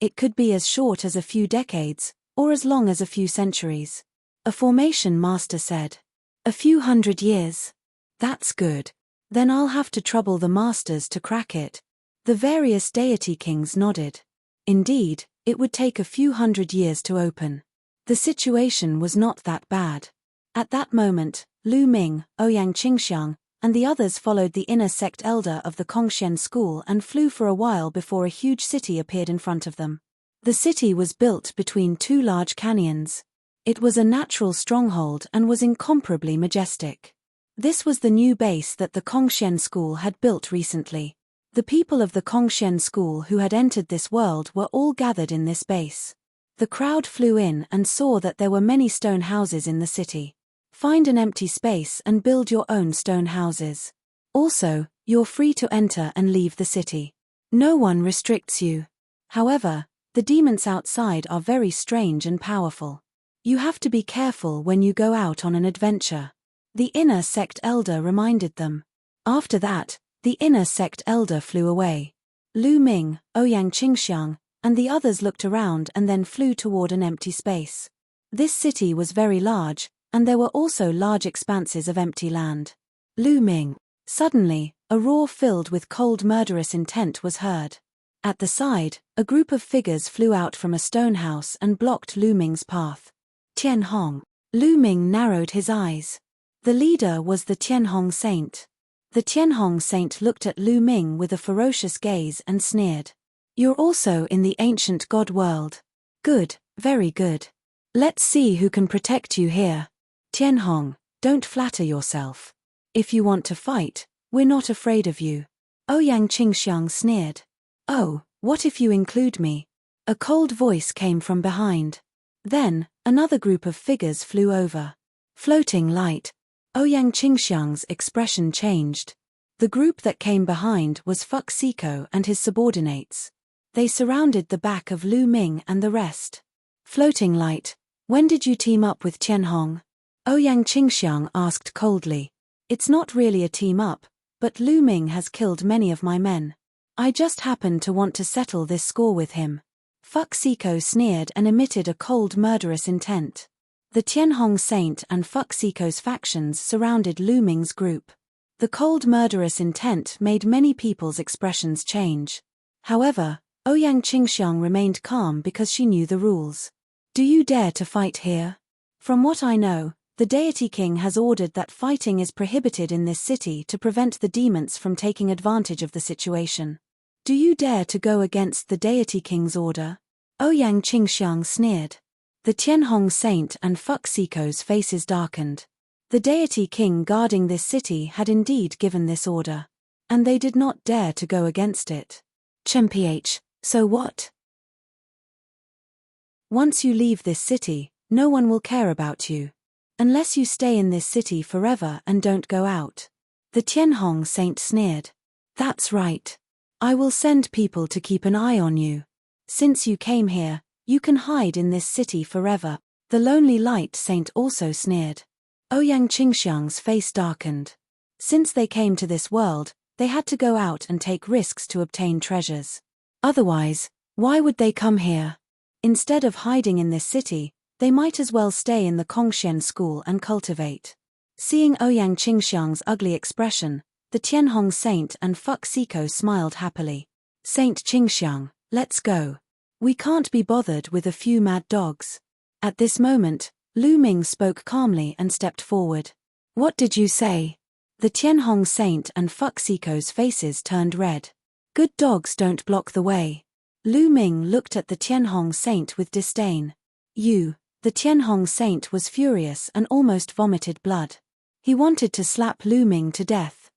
It could be as short as a few decades, or as long as a few centuries. A formation master said. A few hundred years. That's good. Then I'll have to trouble the masters to crack it. The various deity kings nodded. Indeed, it would take a few hundred years to open. The situation was not that bad. At that moment, Lu Ming, Ouyang Qingxiang, and the others followed the inner sect elder of the Kongxian school and flew for a while before a huge city appeared in front of them. The city was built between two large canyons. It was a natural stronghold and was incomparably majestic. This was the new base that the Kongxian school had built recently. The people of the Kongxian school who had entered this world were all gathered in this base. The crowd flew in and saw that there were many stone houses in the city. Find an empty space and build your own stone houses. Also, you're free to enter and leave the city. No one restricts you. However, the demons outside are very strange and powerful. You have to be careful when you go out on an adventure. The inner sect elder reminded them. After that, the inner sect elder flew away. Lu Ming, Ouyang Qingxiang, and the others looked around and then flew toward an empty space. This city was very large, and there were also large expanses of empty land. Lu Ming. Suddenly, a roar filled with cold murderous intent was heard. At the side, a group of figures flew out from a stone house and blocked Lu Ming's path. Tianhong. Lu Ming narrowed his eyes. The leader was the Tianhong saint. The Tianhong saint looked at Lu Ming with a ferocious gaze and sneered. You're also in the ancient god world. Good, very good. Let's see who can protect you here. Tianhong, don't flatter yourself. If you want to fight, we're not afraid of you. Ouyang Qingxiang sneered. Oh, what if you include me? A cold voice came from behind. Then, another group of figures flew over. Floating light. Ouyang Qingxiang's expression changed. The group that came behind was Fuck Siko and his subordinates. They surrounded the back of Lu Ming and the rest. Floating light, when did you team up with Tianhong? Ouyang Qingxiang asked coldly. It's not really a team-up, but Lu Ming has killed many of my men. I just happened to want to settle this score with him. Fuck Siko sneered and emitted a cold murderous intent. The Tianhong Saint and Fuck Siko's factions surrounded Lu Ming's group. The cold murderous intent made many people's expressions change. However, Ouyang Qingxiang remained calm because she knew the rules. Do you dare to fight here? From what I know, the deity king has ordered that fighting is prohibited in this city to prevent the demons from taking advantage of the situation. Do you dare to go against the deity king's order? Ouyang Qingxiang sneered. The Tianhong Saint and Fuck Siko's faces darkened. The deity king guarding this city had indeed given this order. And they did not dare to go against it. Chen-ph, so what? Once you leave this city, no one will care about you. Unless you stay in this city forever and don't go out. The Tianhong Saint sneered. That's right. I will send people to keep an eye on you. Since you came here, you can hide in this city forever. The Lonely Light Saint also sneered. Ouyang Qingxiang's face darkened. Since they came to this world, they had to go out and take risks to obtain treasures. Otherwise, why would they come here? Instead of hiding in this city, they might as well stay in the Kongxian school and cultivate. Seeing Ouyang Qingxiang's ugly expression, the Tianhong Saint and Fuck Siko smiled happily. Saint Qingxiang, let's go. We can't be bothered with a few mad dogs. At this moment, Lu Ming spoke calmly and stepped forward. What did you say? The Tianhong Saint and Fuck Siko's faces turned red. Good dogs don't block the way. Lu Ming looked at the Tianhong Saint with disdain. You. The Tianhong Saint was furious and almost vomited blood. He wanted to slap Lu Ming to death.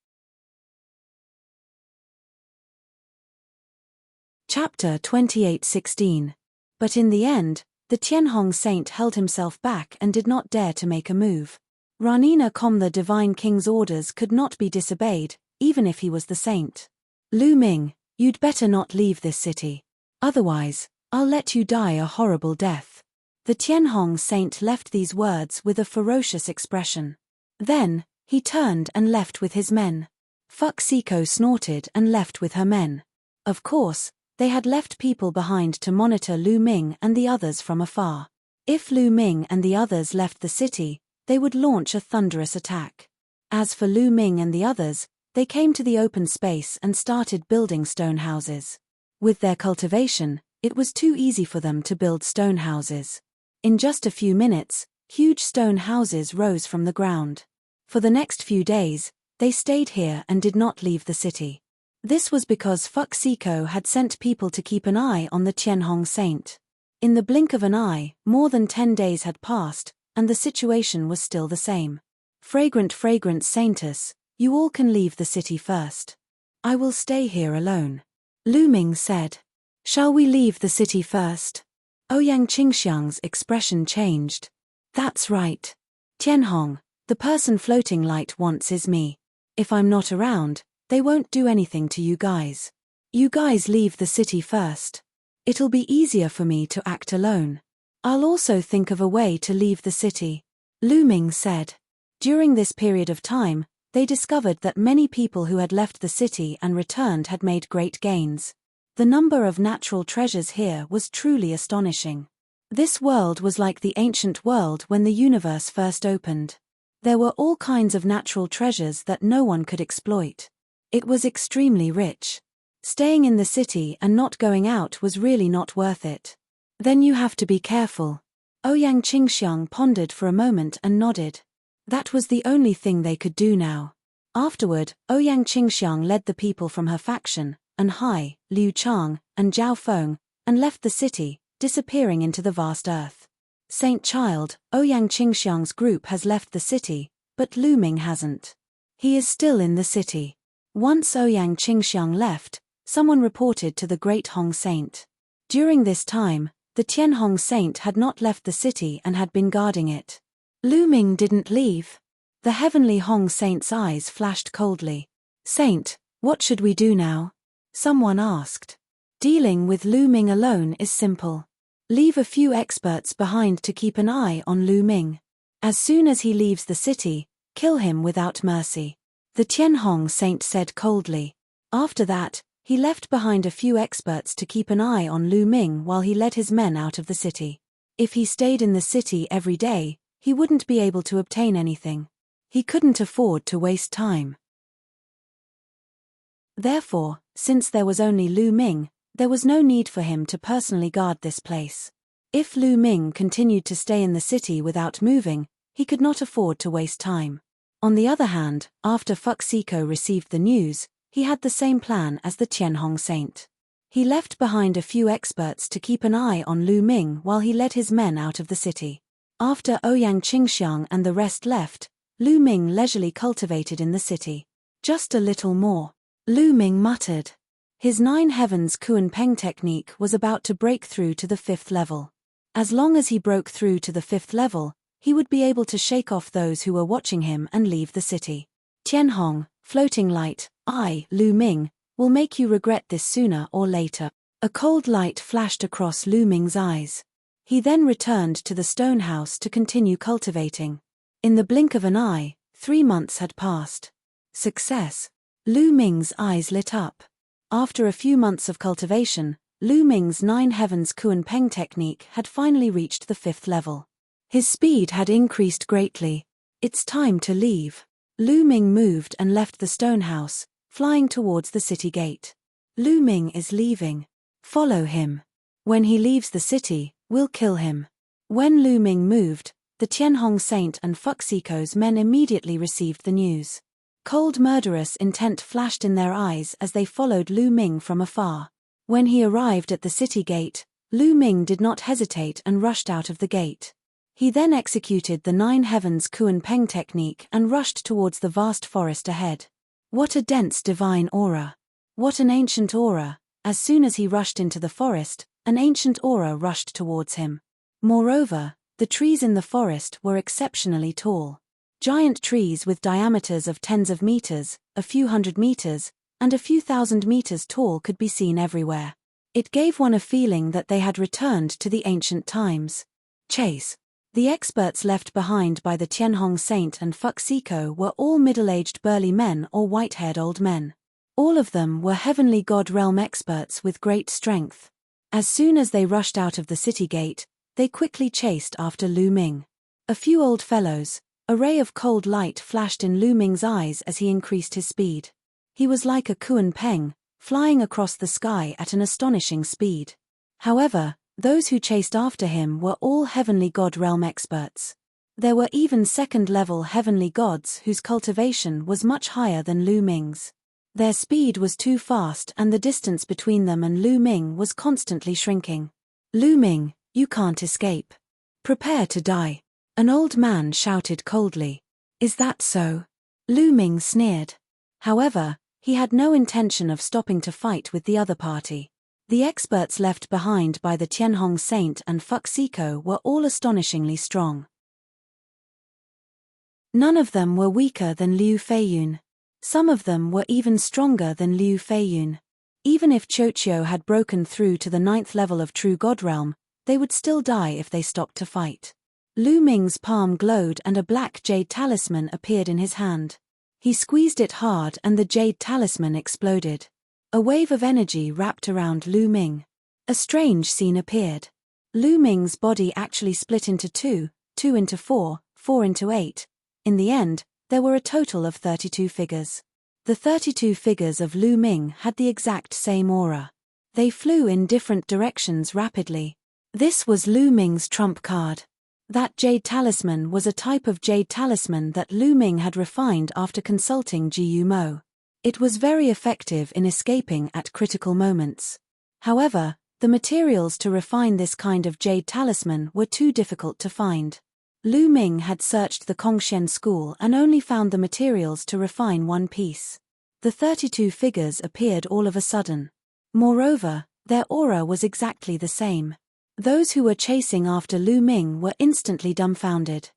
Chapter 28:16. But in the end, the Tianhong Saint held himself back and did not dare to make a move. Ranina the Divine King's orders could not be disobeyed, even if he was the saint. Lu Ming, you'd better not leave this city. Otherwise, I'll let you die a horrible death. The Tianhong Saint left these words with a ferocious expression. Then, he turned and left with his men. Fuck Siko snorted and left with her men. Of course, they had left people behind to monitor Lu Ming and the others from afar. If Lu Ming and the others left the city, they would launch a thunderous attack. As for Lu Ming and the others, they came to the open space and started building stone houses. With their cultivation, it was too easy for them to build stone houses. In just a few minutes, huge stone houses rose from the ground. For the next few days, they stayed here and did not leave the city. This was because Fuck Siko had sent people to keep an eye on the Tianhong Saint. In the blink of an eye, more than 10 days had passed, and the situation was still the same. Fragrant Saintess, you all can leave the city first. I will stay here alone. Lu Ming said. Shall we leave the city first? Ouyang Qingxiang's expression changed. That's right. Tianhong, the person floating light wants is me. If I'm not around, they won't do anything to you guys. You guys leave the city first. It'll be easier for me to act alone. I'll also think of a way to leave the city. Lu Ming said. During this period of time, they discovered that many people who had left the city and returned had made great gains. The number of natural treasures here was truly astonishing. This world was like the ancient world when the universe first opened. There were all kinds of natural treasures that no one could exploit. It was extremely rich. Staying in the city and not going out was really not worth it. Then you have to be careful. Ouyang Qingxiang pondered for a moment and nodded. That was the only thing they could do now. Afterward, Ouyang Qingxiang led the people from her faction, An Hai, Liu Chang, and Zhao Feng, and left the city, disappearing into the vast earth. Saint Child, Ouyang Qingxiang's group has left the city, but Lu Ming hasn't. He is still in the city. Once Ouyang Qingxiang left, someone reported to the Great Hong Saint. During this time, the Tianhong Saint had not left the city and had been guarding it. Lu Ming didn't leave. The heavenly Hong Saint's eyes flashed coldly. "Saint, what should we do now?" someone asked. "Dealing with Lu Ming alone is simple. Leave a few experts behind to keep an eye on Lu Ming. As soon as he leaves the city, kill him without mercy," the Tianhong Saint said coldly. After that, he left behind a few experts to keep an eye on Lu Ming while he led his men out of the city. If he stayed in the city every day, he wouldn't be able to obtain anything. He couldn't afford to waste time. Therefore, since there was only Lu Ming, there was no need for him to personally guard this place. If Lu Ming continued to stay in the city without moving, he could not afford to waste time. On the other hand, after Fuxico received the news, he had the same plan as the Tianhong Saint. He left behind a few experts to keep an eye on Lu Ming while he led his men out of the city. After Ouyang Qingxiang and the rest left, Lu Ming leisurely cultivated in the city. "Just a little more," Lu Ming muttered. His 9 heavens Kuan-Peng technique was about to break through to the 5th level. As long as he broke through to the 5th level, he would be able to shake off those who were watching him and leave the city. "Tianhong, floating light, Lu Ming, will make you regret this sooner or later." A cold light flashed across Lu Ming's eyes. He then returned to the stone house to continue cultivating. In the blink of an eye, 3 months had passed. Success. Lu Ming's eyes lit up. After a few months of cultivation, Lu Ming's 9 heavens Kuan-Peng technique had finally reached the 5th level. His speed had increased greatly. "It's time to leave." Lu Ming moved and left the stone house, flying towards the city gate. "Lu Ming is leaving. Follow him. When he leaves the city, we'll kill him." When Lu Ming moved, the Tianhong Saint and Fuxico's men immediately received the news. Cold murderous intent flashed in their eyes as they followed Lu Ming from afar. When he arrived at the city gate, Lu Ming did not hesitate and rushed out of the gate. He then executed the 9 heavens Kuan-Peng technique and rushed towards the vast forest ahead. What a dense divine aura! What an ancient aura! As soon as he rushed into the forest, an ancient aura rushed towards him. Moreover, the trees in the forest were exceptionally tall. Giant trees with diameters of tens of meters, a few hundred meters, and a few thousand meters tall could be seen everywhere. It gave one a feeling that they had returned to the ancient times. Chase. The experts left behind by the Tianhong Saint and Fuxico were all middle-aged burly men or white-haired old men. All of them were heavenly god realm experts with great strength. As soon as they rushed out of the city gate, they quickly chased after Lu Ming. A few old fellows. A ray of cold light flashed in Lu Ming's eyes as he increased his speed. He was like a Kuan-Peng, flying across the sky at an astonishing speed. However, those who chased after him were all heavenly god realm experts. There were even second-level heavenly gods whose cultivation was much higher than Lu Ming's. Their speed was too fast and the distance between them and Lu Ming was constantly shrinking. "Lu Ming, you can't escape. Prepare to die," an old man shouted coldly. "Is that so?" Lu Ming sneered. However, he had no intention of stopping to fight with the other party. The experts left behind by the Tianhong Saint and Fuxico were all astonishingly strong. None of them were weaker than Liu Feiyun. Some of them were even stronger than Liu Feiyun. Even if Qiuqiu had broken through to the 9th level of True God Realm, they would still die if they stopped to fight. Lu Ming's palm glowed and a black jade talisman appeared in his hand. He squeezed it hard and the jade talisman exploded. A wave of energy wrapped around Lu Ming. A strange scene appeared. Lu Ming's body actually split into 2, 2 into 4, 4 into 8. In the end, there were a total of 32 figures. The 32 figures of Lu Ming had the exact same aura. They flew in different directions rapidly. This was Lu Ming's trump card. That jade talisman was a type of jade talisman that Lu Ming had refined after consulting Jiyu Mo. It was very effective in escaping at critical moments. However, The materials to refine this kind of jade talisman were too difficult to find. Lu Ming had searched the Kongshen school and only found the materials to refine one piece. The 32 figures appeared all of a sudden. Moreover, their aura was exactly the same. Those who were chasing after Lu Ming were instantly dumbfounded.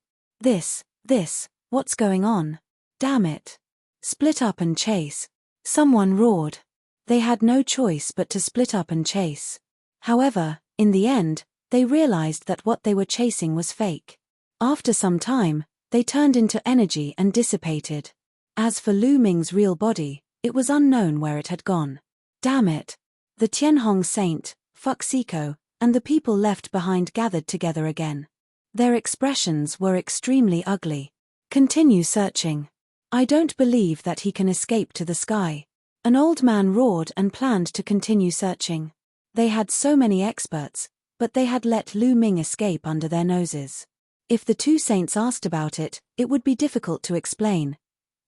What's going on? Damn it. Split up and chase. Someone roared. They had no choice but to split up and chase. However, in the end, they realized that what they were chasing was fake. After some time, they turned into energy and dissipated. As for Lu Ming's real body, it was unknown where it had gone. Damn it. The Tianhong Saint, Fuck Siko, and the people left behind gathered together again. Their expressions were extremely ugly. Continue searching. I don't believe that he can escape to the sky. An old man roared and planned to continue searching. They had so many experts, but they had let Lu Ming escape under their noses. If the two saints asked about it, it would be difficult to explain.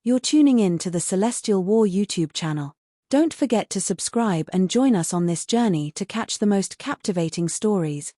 You're tuning in to the Celestial War YouTube channel. Don't forget to subscribe and join us on this journey to catch the most captivating stories.